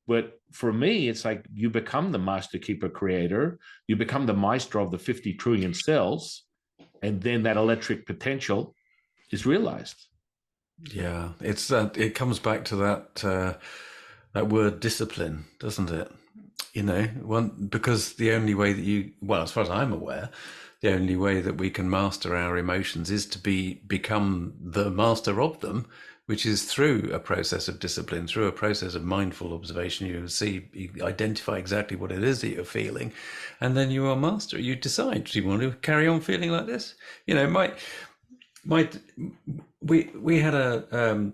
B: But for me, it's like you become the master keeper creator, you become the maestro of the 50 trillion cells, and then that electric potential is realized.
A: Yeah, it's that. It comes back to that word discipline, doesn't it? Because the only way that well, as far as I'm aware, the only way that we can master our emotions is to become the master of them, which is through a process of discipline, through a process of mindful observation. You identify exactly what it is that you're feeling, and then you are master. You decide, do you want to carry on feeling like this? We had a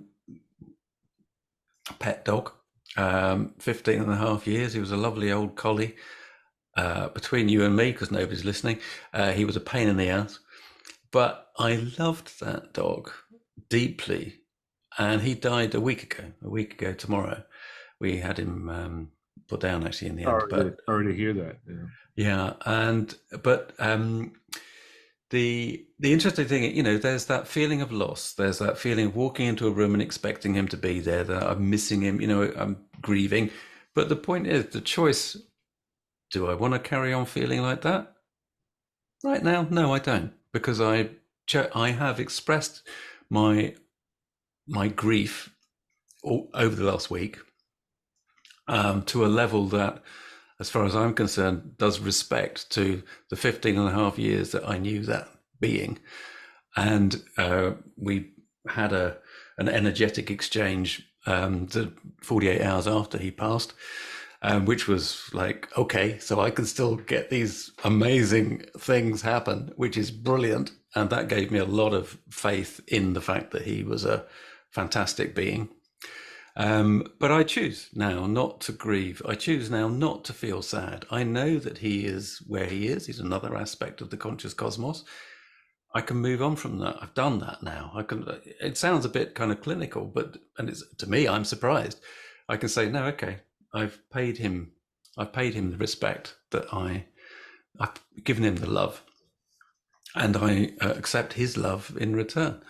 A: pet dog, 15 and a half years. He was a lovely old collie. Between you and me, because nobody's listening, he was a pain in the ass. But I loved that dog deeply. And he died a week ago tomorrow. We had him put down actually in the end.
B: Sorry to hear that.
A: Yeah. But the interesting thing, there's that feeling of loss. There's that feeling of walking into a room and expecting him to be there, that I'm missing him, I'm grieving. But the point is, the choice, do I want to carry on feeling like that? Right now, no, I don't, because I have expressed my grief over the last week to a level that, as far as I'm concerned, does respect to the 15 and a half years that I knew that being. And we had an energetic exchange 48 hours after he passed, which was like, okay, so I can still get these amazing things happen, which is brilliant. And that gave me a lot of faith in the fact that he was a fantastic being. But I choose now not to grieve. I choose now not to feel sad. I know that he is where he is. He's another aspect of the conscious cosmos. I can move on from that. I've done that now. It sounds a bit kind of clinical, to me, I'm surprised. I can say, no, okay, I've paid him the respect that I've given him the love, and I accept his love in return.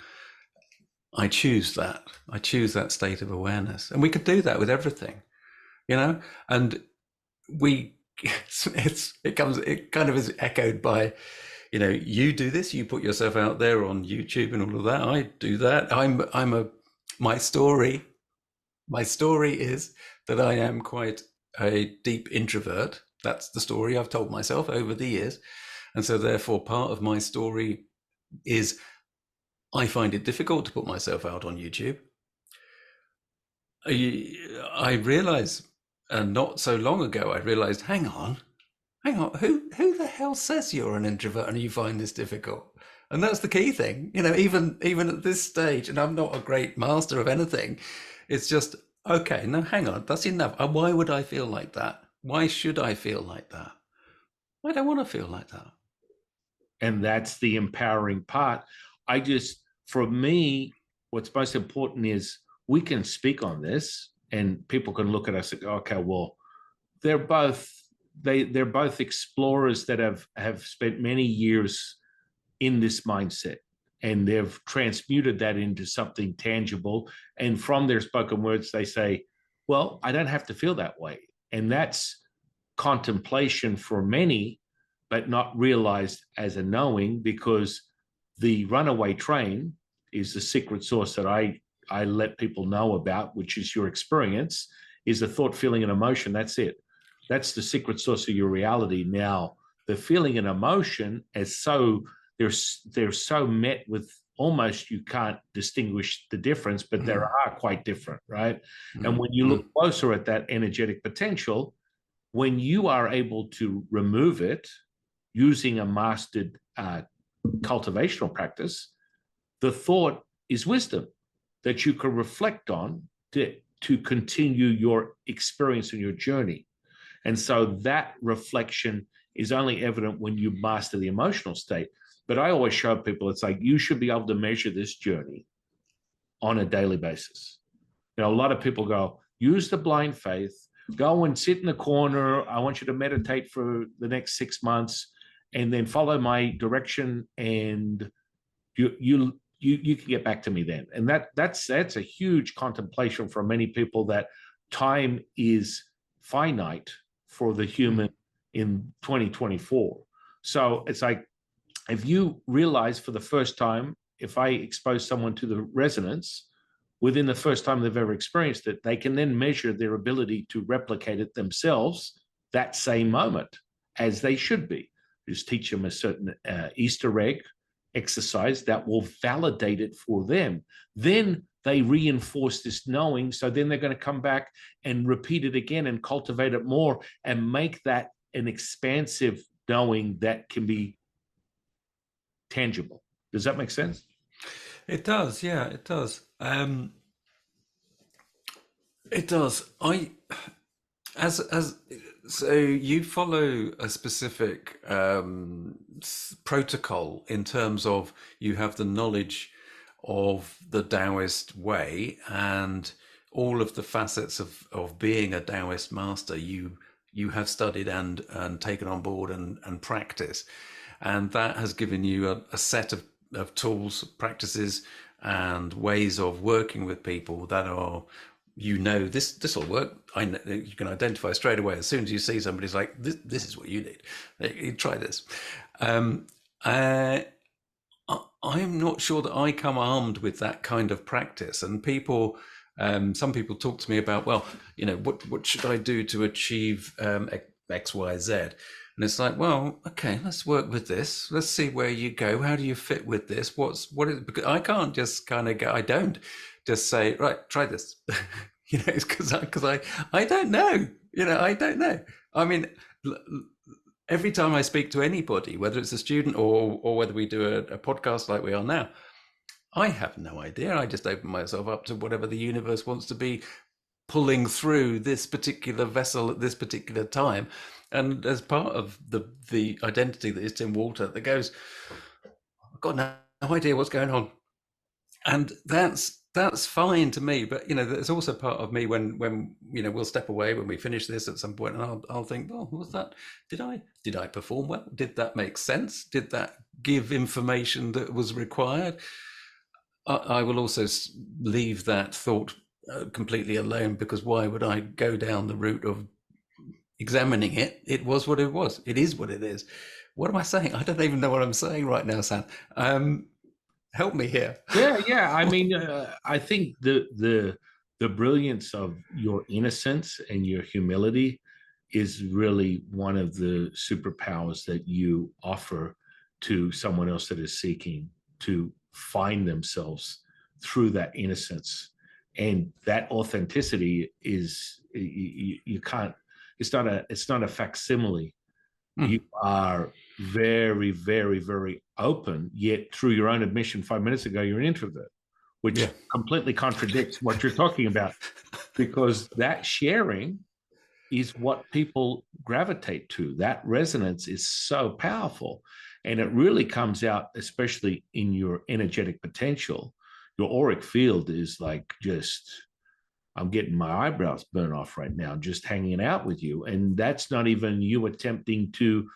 A: I choose that. I choose that state of awareness. And we could do that with everything, and it kind of is echoed by, you do this, you put yourself out there on YouTube and all of that. I do that. My story is that I am quite a deep introvert. That's the story I've told myself over the years. And so therefore part of my story is I find it difficult to put myself out on YouTube. I realize, and not so long ago, I realized, hang on, who the hell says you're an introvert and you find this difficult? And that's the key thing, even at this stage, and I'm not a great master of anything. It's just, okay, no, hang on, that's enough. Why would I feel like that? Why should I feel like that? I don't want to feel like that.
B: And that's the empowering part. For me, what's most important is we can speak on this and people can look at us and go, okay, well, they're both they're both explorers that have spent many years in this mindset, and they've transmuted that into something tangible. And from their spoken words, they say, well, I don't have to feel that way. And that's contemplation for many, but not realized as a knowing, because the runaway train is the secret source that I let people know about, which is your experience, is a thought, feeling, and emotion. That's it. That's the secret source of your reality. Now, the feeling and emotion is so they're so met with almost you can't distinguish the difference, but there are quite different, right? And when you look closer at that energetic potential, when you are able to remove it using a mastered cultivational practice, the thought is wisdom that you can reflect on to continue your experience and your journey. And so that reflection is only evident when you master the emotional state. But I always show people, it's like, you should be able to measure this journey on a daily basis. A lot of people go, use the blind faith, go and sit in the corner. I want you to meditate for the next 6 months and then follow my direction, and you can get back to me then. And that's a huge contemplation for many people, that time is finite for the human in 2024. So it's like, if you realize for the first time, if I expose someone to the resonance within the first time they've ever experienced it, they can then measure their ability to replicate it themselves that same moment, as they should be. Just teach them a certain Easter egg exercise that will validate it for them. Then they reinforce this knowing. So then they're going to come back and repeat it again and cultivate it more and make that an expansive knowing that can be tangible. Does that make sense?
A: It does, yeah, it does. It does. As so you follow a specific protocol in terms of you have the knowledge of the Taoist way and all of the facets of being a Taoist master. You have studied and taken on board and practice, and that has given you a set of tools, practices, and ways of working with people that are, this will work. I know, you can identify straight away as soon as you see somebody's like, this is what you need. You try this. I'm not sure that I come armed with that kind of practice, and people. Some people talk to me about, well, what should I do to achieve X, Y, Z? And it's like, well, okay, let's work with this. Let's see where you go. How do you fit with this? Because I can't just kind of go. I don't just say, right, try this. It's because I don't know. I don't know. I mean, every time I speak to anybody, whether it's a student or whether we do a podcast like we are now, I have no idea. I just open myself up to whatever the universe wants to be pulling through this particular vessel at this particular time. And as part of the identity that is Tim Walter, that goes, I've got no idea what's going on. And that's fine to me. But, there's also part of me when we'll step away when we finish this at some point, and I'll think, well, was that, did I perform well? Did that make sense? Did that give information that was required? I will also leave that thought completely alone, because why would I go down the route of examining it? It was what it was. It is what it is. What am I saying? I don't even know what I'm saying right now, San. Help me here.
B: Yeah. I mean, I think the brilliance of your innocence and your humility is really one of the superpowers that you offer to someone else that is seeking to find themselves through that innocence. And that authenticity is, you can't, it's not a facsimile. You are very, very, very open, yet through your own admission 5 minutes ago, you're an introvert, which completely contradicts what you're talking about, because that sharing is what people gravitate to. That resonance is so powerful. And it really comes out, especially in your energetic potential. Your auric field is like, just, I'm getting my eyebrows burnt off right now, just hanging out with you. And that's not even you attempting to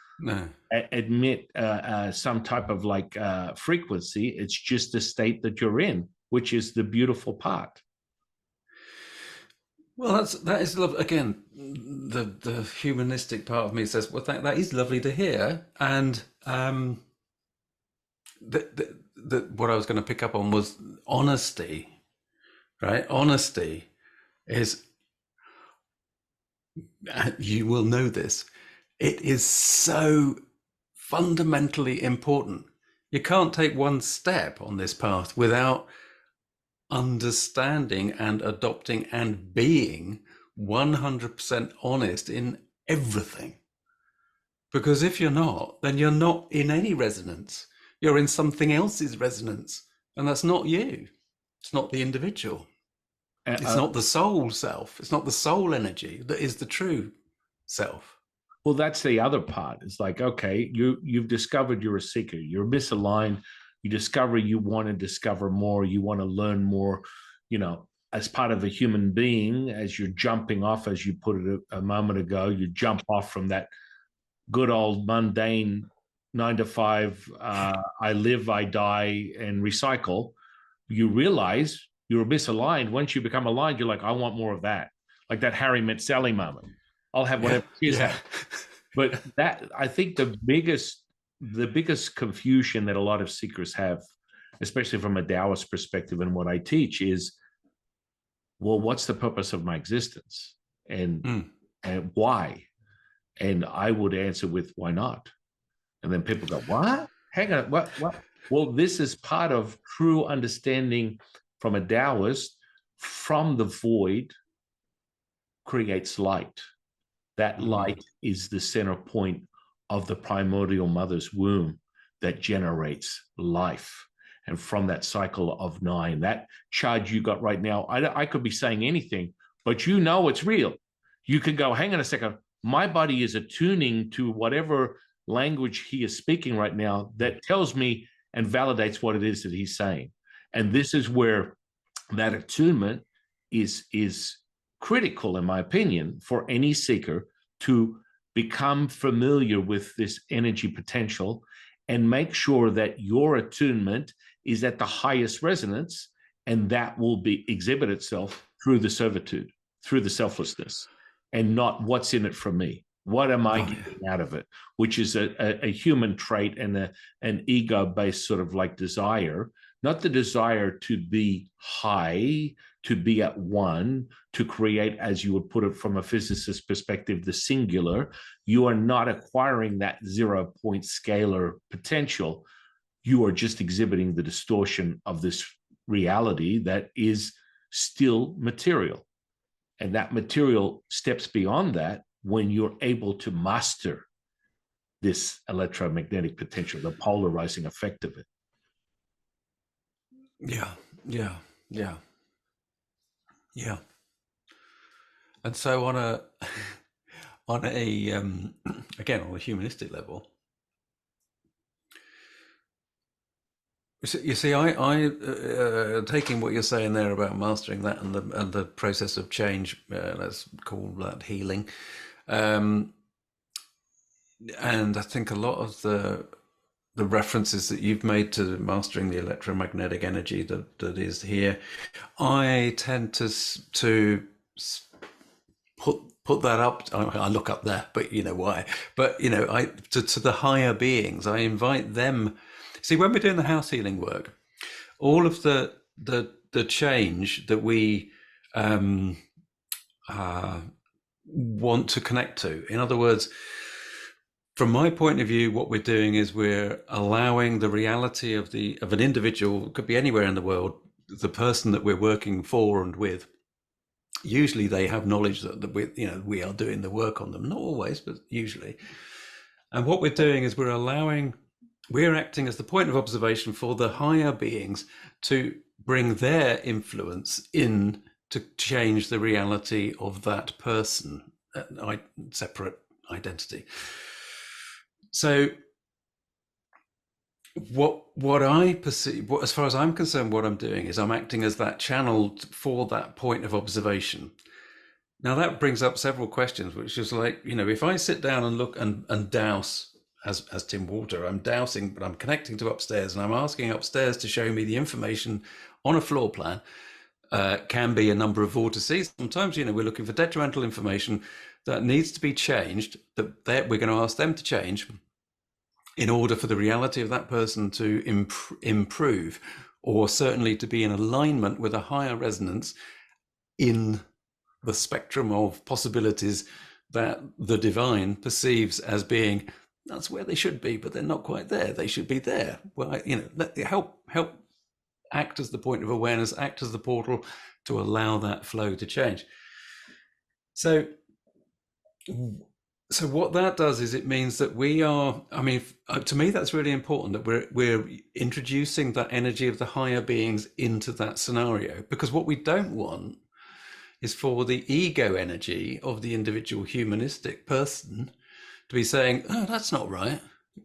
B: admit some type of like frequency. It's just the state that you're in, which is the beautiful part.
A: Well, that is love. Again, the humanistic part of me says, well, that is lovely to hear. And what I was going to pick up on was honesty, right? Honesty is, you will know this, it is so fundamentally important. You can't take one step on this path without understanding and adopting and being 100% honest in everything. Because if you're not, then you're not in any resonance. You're in something else's resonance. And that's not you. It's not the individual. It's not the soul self. It's not the soul energy that is the true self.
B: Well, that's the other part. It's like, okay, you've discovered you're a seeker. You're misaligned. You discover you want to discover more. You want to learn more, as part of a human being, as you're jumping off, as you put it a moment ago, you jump off from that good old mundane 9 to 5, I live, I die, and recycle. You realize you're misaligned. Once you become aligned, you're like, I want more of that. Like that Harry met Sally moment. I'll have whatever she's had. But that, I think the biggest confusion that a lot of seekers have, especially from a Taoist perspective and what I teach, is, well, what's the purpose of my existence? And why? And I would answer with, why not? And then people go, what? Hang on, what? Well, this is part of true understanding from a Taoist. From the void creates light. That light is the center point of the primordial mother's womb that generates life. And from that cycle of 9, that charge you got right now, I could be saying anything, but it's real. You can go, hang on a second, my body is attuning to whatever language he is speaking right now that tells me and validates what it is that he's saying. And this is where that attunement is critical, in my opinion, for any seeker to become familiar with this energy potential and make sure that your attunement is at the highest resonance, and that will exhibit itself through the servitude, through the selflessness, and not what's in it for me. What am I getting out of it? Which is a human trait and an ego-based sort of like desire, not the desire to be high, to be at one, to create, as you would put it from a physicist perspective, the singular. You are not acquiring that 0-point scalar potential. You are just exhibiting the distortion of this reality that is still material. And that material steps beyond that when you're able to master this electromagnetic potential, the polarizing effect of it.
A: Yeah. And so on a again, on a humanistic level, you see, I taking what you're saying there about mastering that and the process of change, let's call that healing, and I think a lot of the references that you've made to mastering the electromagnetic energy that is here, I tend to put that up. I look up there, but you know why. But to the higher beings, I invite them. See, when we're doing the house healing work, all of the change that we want to connect to. In other words, From my point of view, what we're doing is we're allowing the reality of an individual, could be anywhere in the world, the person that we're working for and with. Usually they have knowledge that we are doing the work on them. Not always, but usually. And what we're doing is we're acting as the point of observation for the higher beings to bring their influence in to change the reality of that person, separate identity. So what I perceive, as far as I'm concerned, what I'm doing is I'm acting as that channel for that point of observation. Now that brings up several questions, which is like, if I sit down and look and dowse, as Tim Walter, I'm dowsing, but I'm connecting to upstairs, and I'm asking upstairs to show me the information on a floor plan. Can be a number of vortices. Sometimes, we're looking for detrimental information that needs to be changed, that we're going to ask them to change in order for the reality of that person to improve, or certainly to be in alignment with a higher resonance in the spectrum of possibilities that the divine perceives as being, that's where they should be, but they're not quite there. They should be there. Well, help act as the point of awareness, act as the portal to allow that flow to change. So what that does is it means that we are, to me, that's really important, that we're introducing that energy of the higher beings into that scenario, because what we don't want is for the ego energy of the individual humanistic person to be saying, oh, that's not right.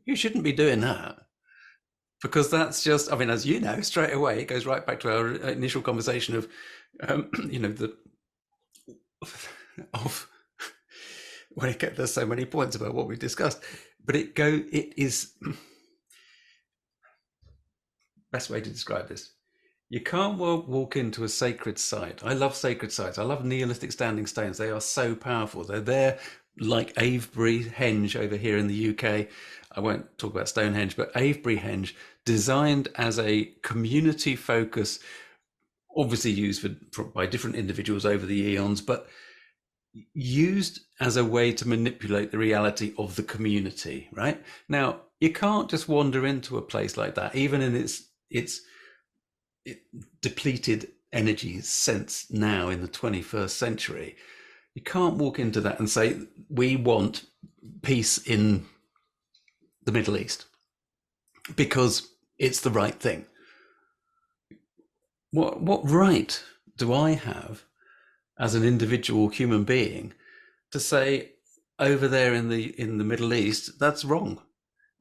A: You shouldn't be doing that. Because that's just, as you know, straight away, it goes right back to our initial conversation of, there's so many points about what we've discussed, but it is, best way to describe this. You can't walk into a sacred site. I love sacred sites. I love Neolithic standing stones. They are so powerful. They're there like Avebury Henge over here in the UK. I won't talk about Stonehenge, but Avebury Henge, designed as a community focus, obviously used by different individuals over the eons, but used as a way to manipulate the reality of the community, right? Now, you can't just wander into a place like that, even in its depleted energy sense now in the 21st century. You can't walk into that and say, we want peace in the Middle East because it's the right thing. What right do I have as an individual human being to say over there in the Middle East, that's wrong?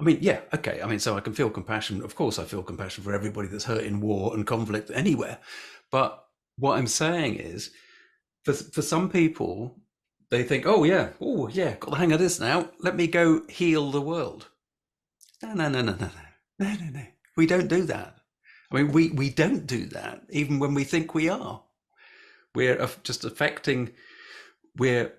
A: Yeah, okay. So I can feel compassion. Of course, I feel compassion for everybody that's hurt in war and conflict anywhere. But what I'm saying is, for some people, they think, oh yeah, got the hang of this now. Let me go heal the world. No. We don't do that. We don't do that, even when we think we are. We're just we're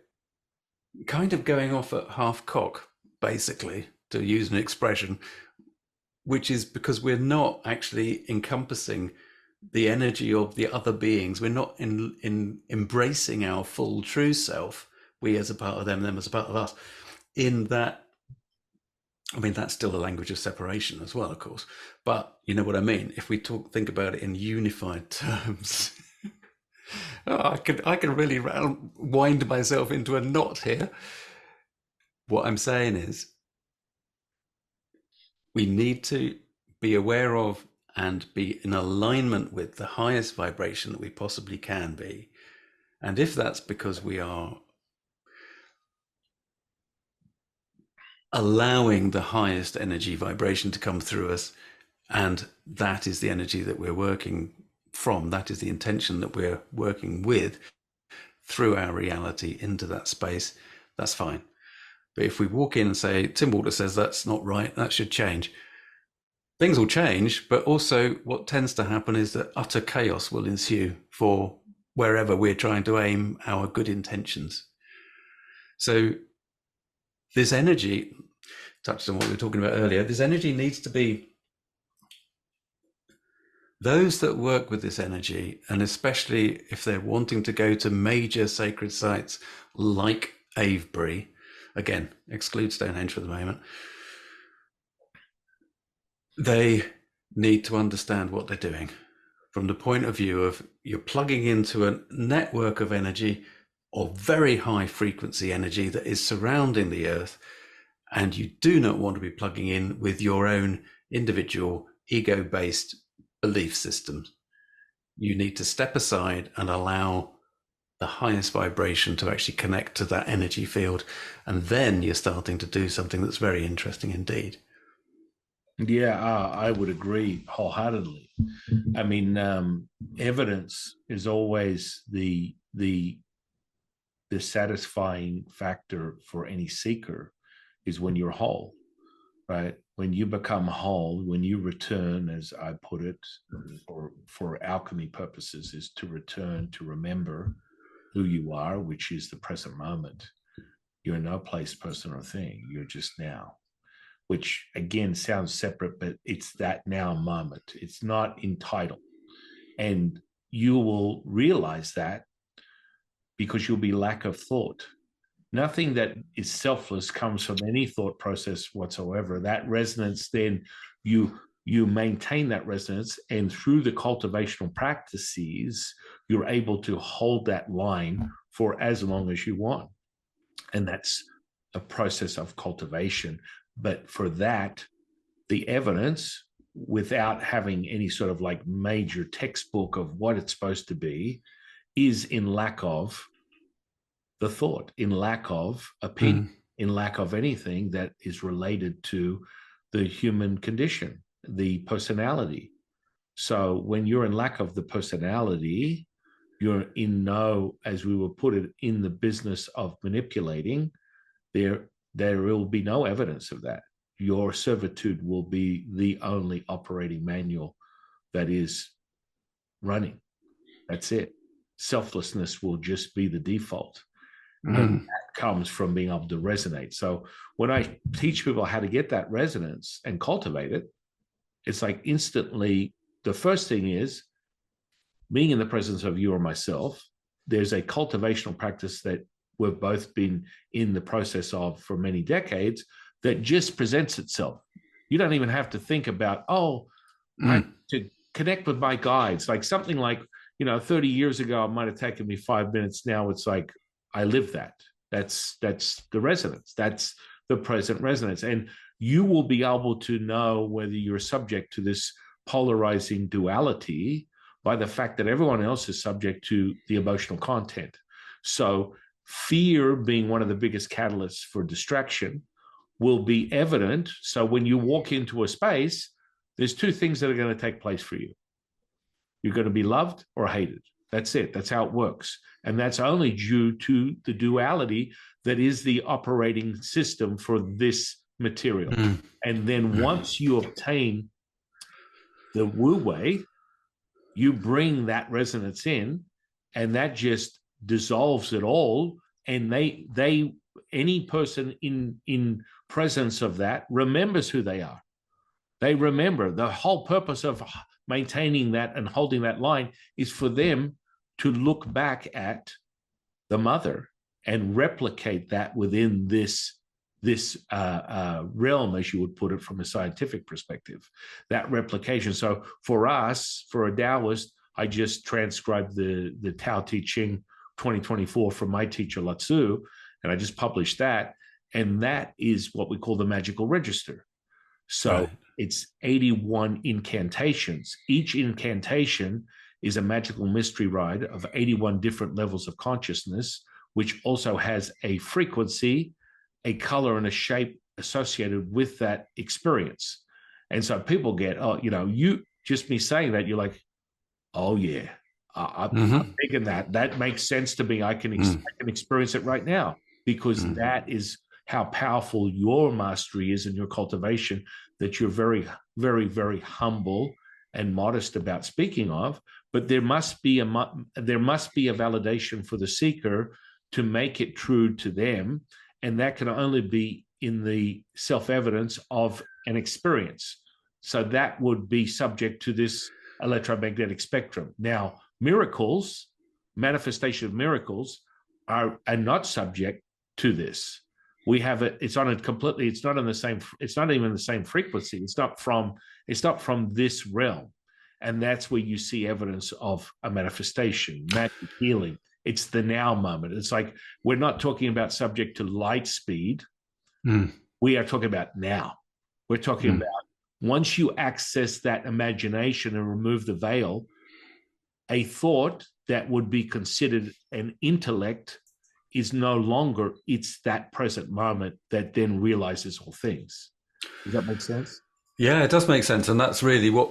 A: kind of going off at half cock, basically, to use an expression, which is because we're not actually encompassing the energy of the other beings. We're not in embracing our full true self, we as a part of them as a part of us, in that. That's still a language of separation as well, of course, but you know what I mean. If we think about it in unified terms, I can really wind myself into a knot here. What I'm saying is, we need to be aware of and be in alignment with the highest vibration that we possibly can be. And if that's because we are allowing the highest energy vibration to come through us, and that is the energy that we're working from, that is the intention that we're working with through our reality into that space, that's fine. But if we walk in and say, Tim Walter says that's not right, that should change, things will change, but also what tends to happen is that utter chaos will ensue for wherever we're trying to aim our good intentions. So this energy, touched on what we were talking about earlier, this energy needs to be, those that work with this energy, and especially if they're wanting to go to major sacred sites like Avebury, again, exclude Stonehenge for the moment, they need to understand what they're doing from the point of view of you're plugging into a network of energy or very high frequency energy that is surrounding the earth, and you do not want to be plugging in with your own individual ego-based belief systems. You need to step aside and allow the highest vibration to actually connect to that energy field, and then you're starting to do something that's very interesting indeed.
B: Yeah, I would agree wholeheartedly. I mean, evidence is always the satisfying factor for any seeker is when you're whole, right? When you become whole, when you return, as I put it, for alchemy purposes, is to return to remember who you are, which is the present moment. You're no place, person, or thing. You're just now, which again sounds separate, but it's that now moment. It's not entitled. And you will realize that because you'll be lack of thought. Nothing that is selfless comes from any thought process whatsoever. That resonance, then you maintain that resonance, and through the cultivational practices, you're able to hold that line for as long as you want. And that's a process of cultivation. But for that, the evidence, without having any sort of like major textbook of what it's supposed to be, is in lack of the thought, in lack of opinion, in lack of anything that is related to the human condition, the personality. So when you're in lack of the personality, you're in no, as we will put it, in the business of manipulating. There will be no evidence of that. Your servitude will be the only operating manual that is running. That's it. Selflessness will just be the default. And that comes from being able to resonate. So when I teach people how to get that resonance and cultivate it, it's like instantly, the first thing is being in the presence of you or myself. There's a cultivational practice that we've both been in the process of for many decades that just presents itself. You don't even have to think about, I to connect with my guides, like something like, 30 years ago, it might have taken me 5 minutes. Now it's like, I live that. That's the resonance. That's the present resonance. And you will be able to know whether you're subject to this polarizing duality by the fact that everyone else is subject to the emotional content. So fear, being one of the biggest catalysts for distraction, will be evident. So when you walk into a space, there's two things that are going to take place for you. You're going to be loved or hated. That's it. That's how it works. And that's only due to the duality that is the operating system for this material. And then once you obtain the Wu Wei, you bring that resonance in, and that just dissolves it all. And any person in presence of that remembers who they are. They remember. The whole purpose of maintaining that and holding that line is for them to look back at the mother and replicate that within this realm, as you would put it from a scientific perspective, that replication. So for us, for a Taoist, I just transcribed the Tao Te Ching 2024 from my teacher Lao-Tzu, and I just published that. And that is what we call the magical register. So it's 81 incantations. Each incantation is a magical mystery ride of 81 different levels of consciousness, which also has a frequency, a color, and a shape associated with that experience. And so people get, you just me saying that, you're like, oh yeah, I'm thinking that makes sense to me. I can experience it right now, because that is how powerful your mastery is in your cultivation, that you're very, very, very humble and modest about speaking of. But there must be a validation for the seeker to make it true to them, and that can only be in the self-evidence of an experience. So that would be subject to this electromagnetic spectrum. Now, manifestation of miracles are not subject to this. we have it, it's on a completely, it's not in the same, it's not even the same frequency. It's not from this realm. And that's where you see evidence of a manifestation, magic, healing. It's the now moment. It's like, we're not talking about subject to light speed. We are talking about now. We're talking about once you access that imagination and remove the veil, a thought that would be considered an intellect is no longer, it's that present moment that then realizes all things. Does that make sense?
A: Yeah, it does make sense. And that's really what,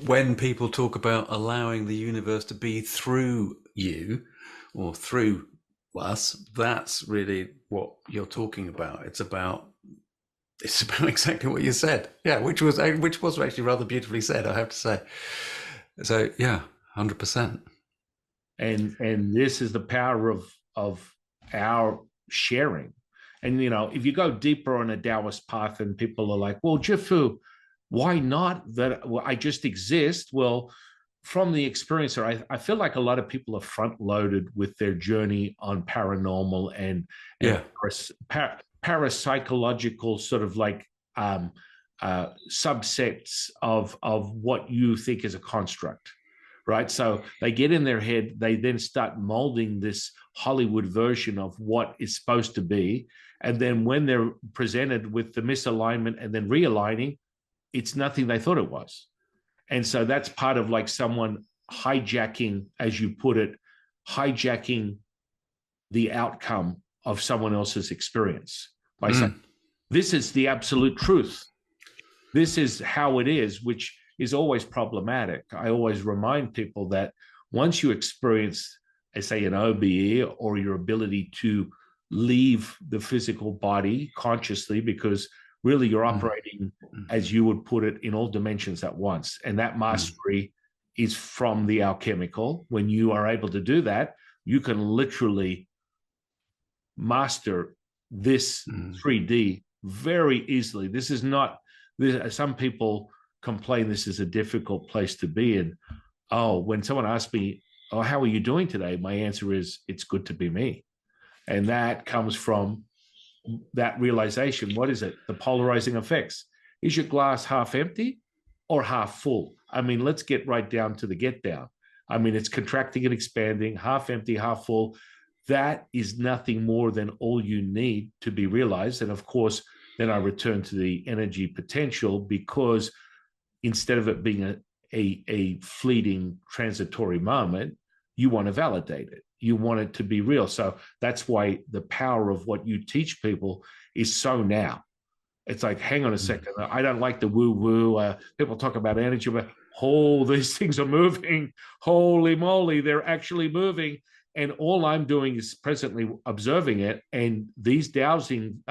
A: when people talk about allowing the universe to be through you or through us, that's really what you're talking about. It's about exactly what you said. Yeah, which was actually rather beautifully said, I have to say. So yeah, 100%.
B: And this is the power of our sharing. And if you go deeper on a Taoist path, and people are like, well, Jifu, why not that? Well, I just exist. Well, from the experiencer, I feel like a lot of people are front loaded with their journey on paranormal and parapsychological sort of like subsets of what you think is a construct, right? So they get in their head, they then start molding this Hollywood version of what is supposed to be. And then when they're presented with the misalignment and then realigning, it's nothing they thought it was. And so that's part of like someone hijacking, as you put it, hijacking the outcome of someone else's experience by saying, this is the absolute truth. This is how it is, which is always problematic. I always remind people that once you experience, say, an OBE or your ability to leave the physical body consciously, because really you're operating, as you would put it, in all dimensions at once. And that mastery is from the alchemical. When you are able to do that, you can literally master this 3D very easily. This is not, some people complain this is a difficult place to be in. Oh, when someone asks me, oh, how are you doing today? My answer is, it's good to be me. And that comes from that realization. What is it? The polarizing effects. Is your glass half empty or half full? I mean, let's get right down to the get down. I mean, it's contracting and expanding, half empty, half full. That is nothing more than all you need to be realized. And of course, then I return to the energy potential, because instead of it being a fleeting transitory moment, you want to validate it. You want it to be real. So that's why the power of what you teach people is so now. It's like, hang on a second. I don't like the woo-woo. People talk about energy, but these things are moving. Holy moly, they're actually moving. And all I'm doing is presently observing it. And these dowsing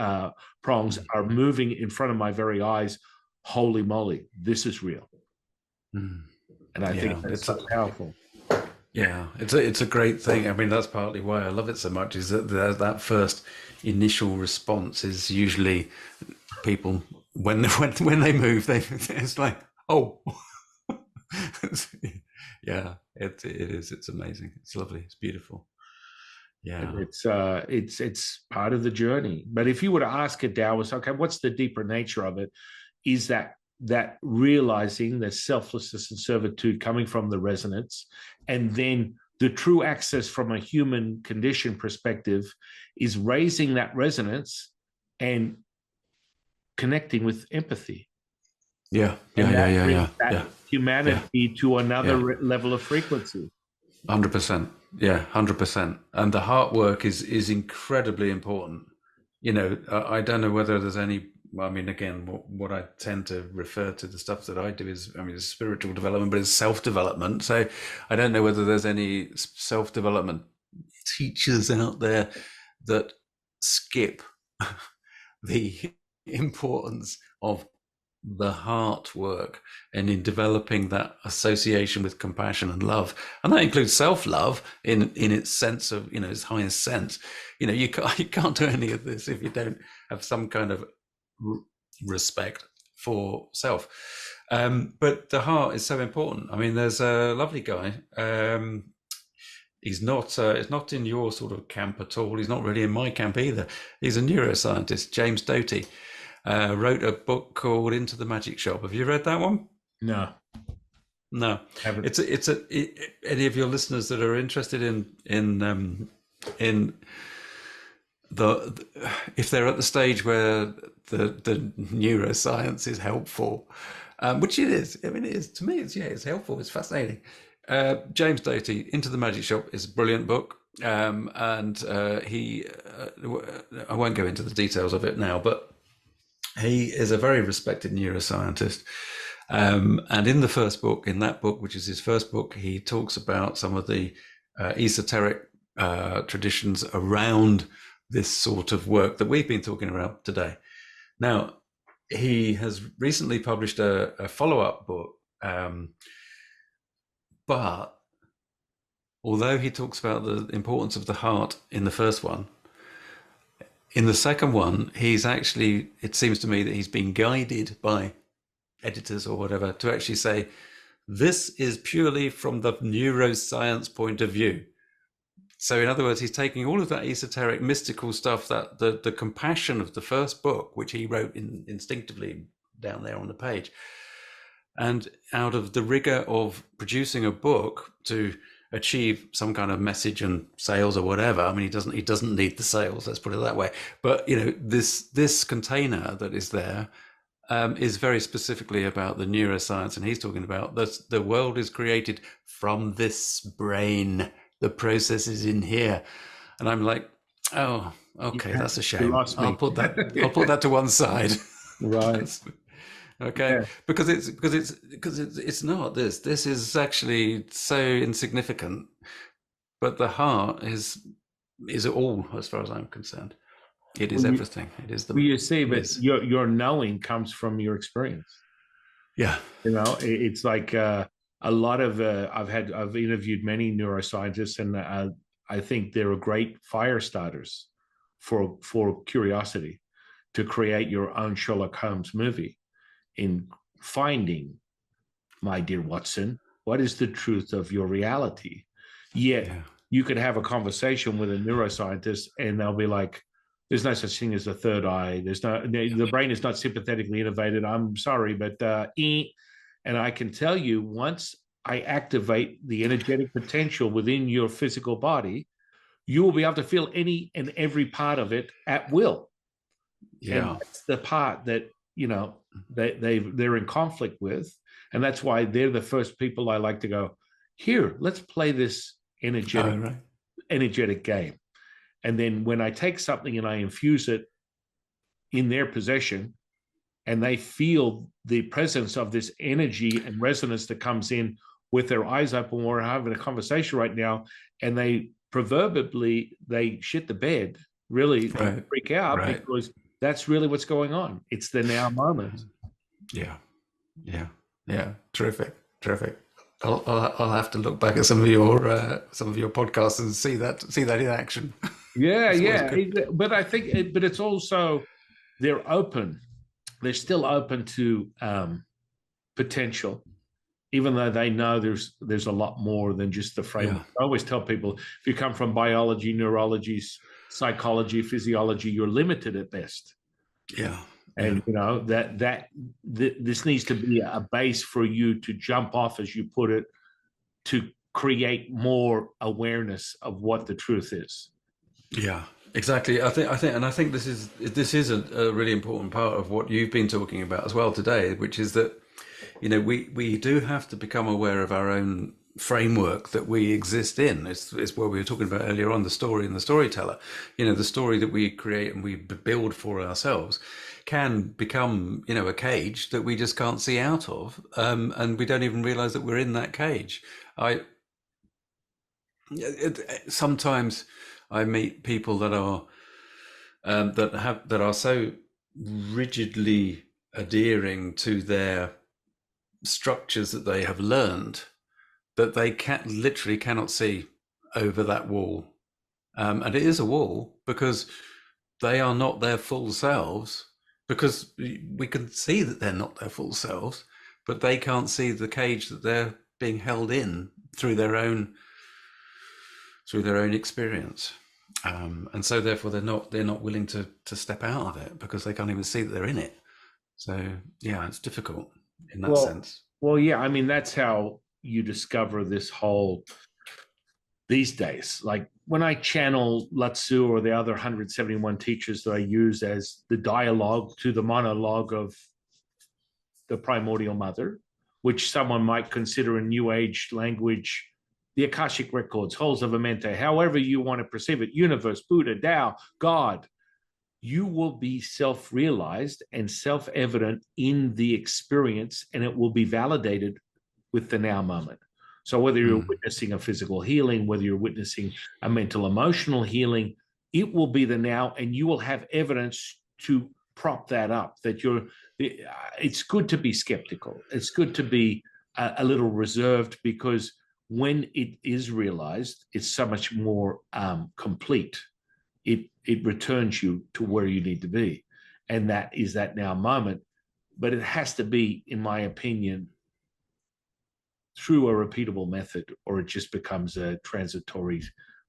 B: prongs are moving in front of my very eyes. Holy moly, this is real. And I think that's so powerful.
A: Yeah, it's a great thing. I mean, that's partly why I love it so much, is that that first initial response is usually people, when they move, it's like, oh. Yeah, it is. It's amazing. It's lovely. It's beautiful. Yeah,
B: it's part of the journey. But if you were to ask a Taoist, okay, what's the deeper nature of it? Is that realizing the selflessness and servitude coming from the resonance, and then the true access from a human condition perspective is raising that resonance and connecting with empathy.
A: Yeah.
B: Humanity to another level of frequency.
A: 100%. Yeah, 100%. And the heart work is incredibly important. I don't know whether there's any, I mean, again, what I tend to refer to the stuff that I do is, I mean, it's spiritual development, but it's self-development. So I don't know whether there's any self-development teachers out there that skip the importance of the heart work and in developing that association with compassion and love. And that includes self-love in its sense of, its highest sense. You can't do any of this if you don't have some kind of respect for self. But the heart is so important. I mean, there's a lovely guy. He's not. It's not in your sort of camp at all. He's not really in my camp either. He's a neuroscientist. James Doty wrote a book called Into the Magic Shop. Have you read that one?
B: No,
A: No.
B: haven't.
A: Any of your listeners that are interested in the if they're at the stage where the neuroscience is helpful, which it is. I mean, it is to me. It's helpful. It's fascinating. James Doty, Into the Magic Shop, is a brilliant book, and he. I won't go into the details of it now, but he is a very respected neuroscientist. And in the first book, in that book, which is his first book, he talks about some of the esoteric traditions around this sort of work that we've been talking about today. Now, he has recently published a follow-up book, but although he talks about the importance of the heart in the first one, in the second one, it seems to me that he's been guided by editors or whatever to actually say, this is purely from the neuroscience point of view. So in other words, he's taking all of that esoteric, mystical stuff, that the compassion of the first book, which he wrote instinctively down there on the page, and out of the rigor of producing a book to achieve some kind of message and sales or whatever. I mean, he doesn't need the sales, let's put it that way. But this container that is there is very specifically about the neuroscience, and he's talking about the world is created from this brain. The process is in here, and I'm like, oh, okay, that's a shame. I'll put that to one side.
B: Right.
A: Okay, yeah. because it's not this. This is actually so insignificant, but the heart is all, as far as I'm concerned. It is everything. It is the.
B: Well, you see, but your knowing comes from your experience.
A: Yeah,
B: it's like a lot of I've interviewed many neuroscientists, and I think they're great fire starters for curiosity, to create your own Sherlock Holmes movie in finding, my dear Watson, what is the truth of your reality. Yet you could have a conversation with a neuroscientist and they'll be like, there's no such thing as a third eye. The brain is not sympathetically innervated. I'm sorry, but and I can tell you, once I activate the energetic potential within your physical body, you will be able to feel any and every part of it at will. Yeah, and that's the part that they're in conflict with, and that's why they're the first people I like to go, here, let's play this energetic game. And then when I take something and I infuse it in their possession, and they feel the presence of this energy and resonance that comes in with their eyes open, we're having a conversation right now, and they proverbially, they shit the bed, really freak out, because that's really what's going on. It's the now moment.
A: Yeah. Terrific. I'll have to look back at some of your podcasts and see that in action.
B: Yeah. But I think, but it's also, they're open. They're still open to potential, even though they know there's a lot more than just the framework. I always tell people, if you come from biology, neurology, psychology, physiology, you're limited at best.
A: Yeah.
B: And this needs to be a base for you to jump off, as you put it, to create more awareness of what the truth is.
A: Yeah, exactly. I think this is a really important part of what you've been talking about as well today, which is that we do have to become aware of our own framework that we exist in. It's what we were talking about earlier on, the story and the storyteller. The story that we create and we build for ourselves can become a cage that we just can't see out of, and we don't even realize that we're in that cage. Sometimes I meet people that are so rigidly adhering to their structures that they have learned that they literally cannot see over that wall, and it is a wall because they are not their full selves. Because we can see that they're not their full selves, but they can't see the cage that they're being held in through their own through their own experience. And so therefore they're not willing to step out of it because they can't even see that they're in it. So yeah, it's difficult in that sense.
B: Well, yeah. I mean, that's how you discover this whole these days. Like when I channel Latsu or the other 171 teachers that I use as the dialogue to the monologue of the primordial mother, which someone might consider in New Age language, the Akashic records, holes of Amenta, however you want to perceive it, universe, Buddha, Tao, God, you will be self-realized and self-evident in the experience, and it will be validated with the now moment. So whether you're witnessing a physical healing, whether you're witnessing a mental emotional healing, it will be the now, and you will have evidence to prop that up. That it's good to be skeptical. It's good to be a little reserved, because when it is realized, it's so much more complete. It returns you to where you need to be, and that is that now moment. But it has to be, in my opinion, through a repeatable method, or it just becomes a transitory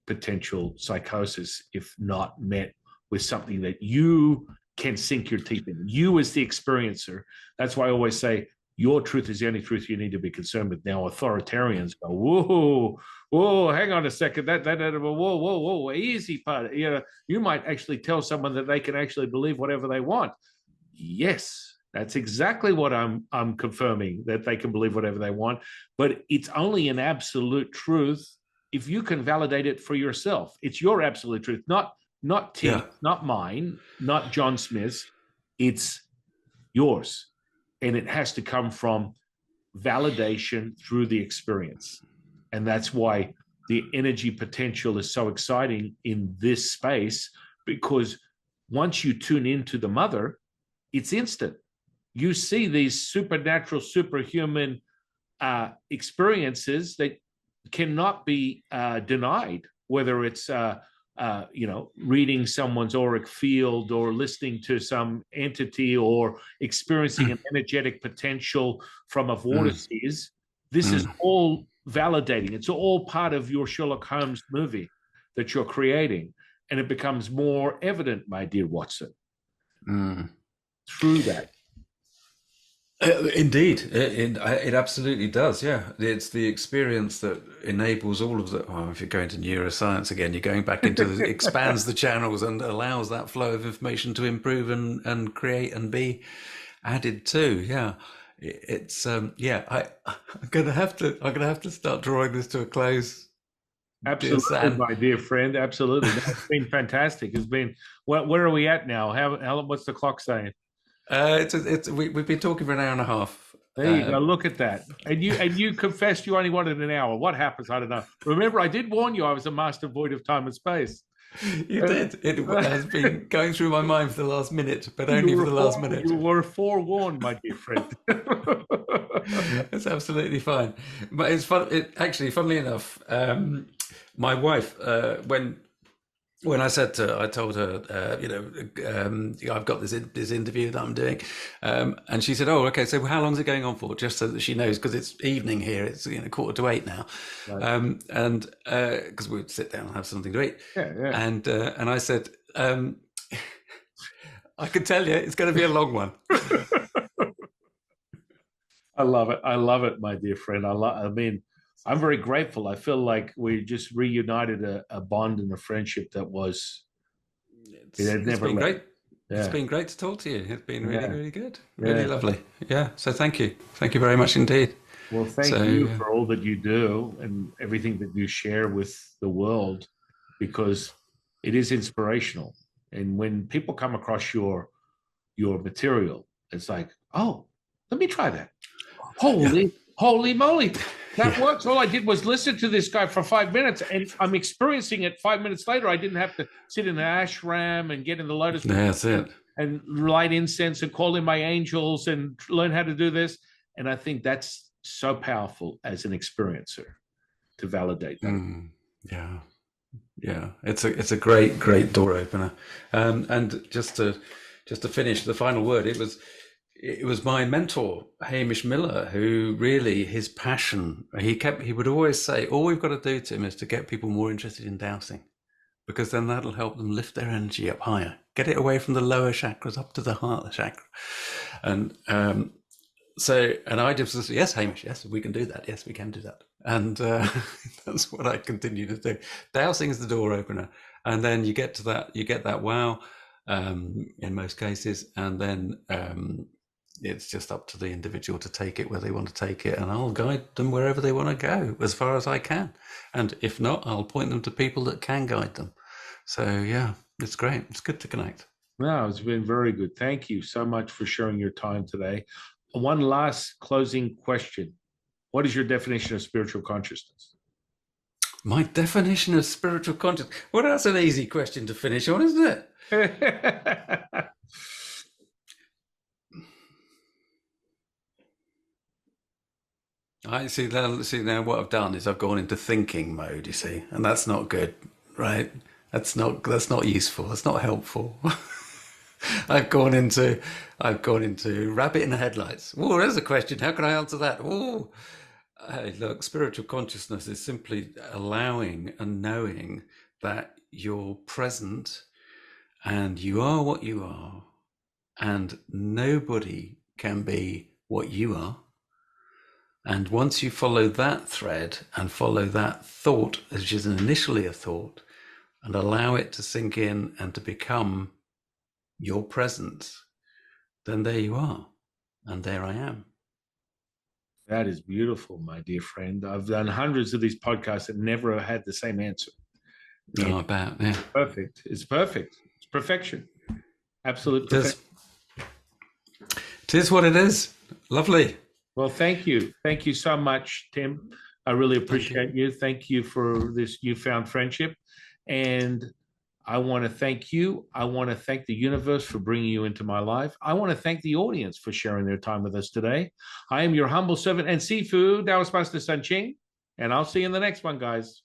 B: potential psychosis if not met with something that you can sink your teeth in. You as the experiencer. That's why I always say your truth is the only truth you need to be concerned with. Now, authoritarians go, whoa, hang on a second, whoa, easy part. You know, you might actually tell someone that they can actually believe whatever they want. Yes, that's exactly what I'm confirming, that they can believe whatever they want. But it's only an absolute truth if you can validate it for yourself. It's your absolute truth, not Tim, not mine, not John Smith's. It's yours. And it has to come from validation through the experience. And that's why the energy potential is so exciting in this space, because once you tune into the mother, it's instant. You see these supernatural, superhuman experiences that cannot be denied, whether it's reading someone's auric field, or listening to some entity, or experiencing an energetic potential from a vortices. This is all validating. It's all part of your Sherlock Holmes movie that you're creating. And it becomes more evident, my dear Watson, through that.
A: Indeed, it absolutely does. Yeah, it's the experience that enables all of the. Oh, if you're going to neuroscience again, you're going back into expands the channels and allows that flow of information to improve and create and be added to. Yeah, it's I'm gonna have to start drawing this to a close.
B: Absolutely, my dear friend. Absolutely, it's been fantastic. It's been. Where are we at now? How what's the clock saying?
A: We've been talking for an hour and a half.
B: There you go. Look at that. And you confessed you only wanted an hour. What happens? I don't know. Remember, I did warn you I was a master void of time and space.
A: You did. It has been going through my mind for the last minute, but only for the last minute.
B: You were forewarned, my dear friend.
A: It's absolutely fine. But it's fun. Actually, funnily enough, my wife, when I told her, I've got this interview that I'm doing, and she said, "Oh, okay. So how long is it going on for?" Just so that she knows, because it's evening here. It's 7:45 now, right. And because we would sit down and have something to eat.
B: Yeah.
A: And I said, I can tell you, it's going to be a long one.
B: I love it, my dear friend. I mean, I'm very grateful. I feel like we just reunited a bond and a friendship that was.
A: It's been great. Yeah. It's been great to talk to you. It's been really, really good. Really lovely. Yeah. So thank you. Thank you very much indeed.
B: Well, thank you for all that you do and everything that you share with the world, because it is inspirational. And when people come across your material, it's like, oh, let me try that. Holy moly. That works. All I did was listen to this guy for 5 minutes, and I'm experiencing it 5 minutes later. I didn't have to sit in an ashram and get in the lotus
A: that's it.
B: And light incense and call in my angels and learn how to do this. And I think that's so powerful as an experiencer to validate that.
A: Yeah. It's a great door opener. And just to finish the final word, it was. it was my mentor, Hamish Miller, who really, his passion, he would always say, all we've got to do, Tim, is to get people more interested in dowsing, because then that'll help them lift their energy up higher, get it away from the lower chakras up to the heart chakra. And and I just said, yes, Hamish, yes, we can do that. Yes, we can do that. And that's what I continue to do. Dowsing is the door opener. And then you get that wow, in most cases. And then it's just up to the individual to take it where they want to take it. And I'll guide them wherever they want to go as far as I can. And if not, I'll point them to people that can guide them. So yeah, it's great. It's good to connect.
B: No, it's been very good. Thank you so much for sharing your time today. One last closing question. What is your definition of spiritual consciousness?
A: My definition of spiritual consciousness. Well, that's an easy question to finish on, isn't it? I see now what I've done is I've gone into thinking mode, you see, and that's not good, right? That's not useful. That's not helpful. I've gone into rabbit in the headlights. Oh, there's a question. How can I answer that? Oh, hey, look, spiritual consciousness is simply allowing and knowing that you're present and you are what you are, and nobody can be what you are. And once you follow that thread and follow that thought, which is initially a thought, and allow it to sink in and to become your presence, then there you are, and there I am.
B: That is beautiful, my dear friend. I've done hundreds of these podcasts and never had the same answer.
A: No, I bet, yeah.
B: Perfect. It's perfect. It's perfection. Absolute perfection.
A: It is what it is. Lovely.
B: Well, thank you. Thank you so much, Tim. I really appreciate you. Thank you for this newfound friendship. And I want to thank you. I want to thank the universe for bringing you into my life. I want to thank the audience for sharing their time with us today. I am your humble servant and Sifu, Taoist Master San Qing, and I'll see you in the next one, guys.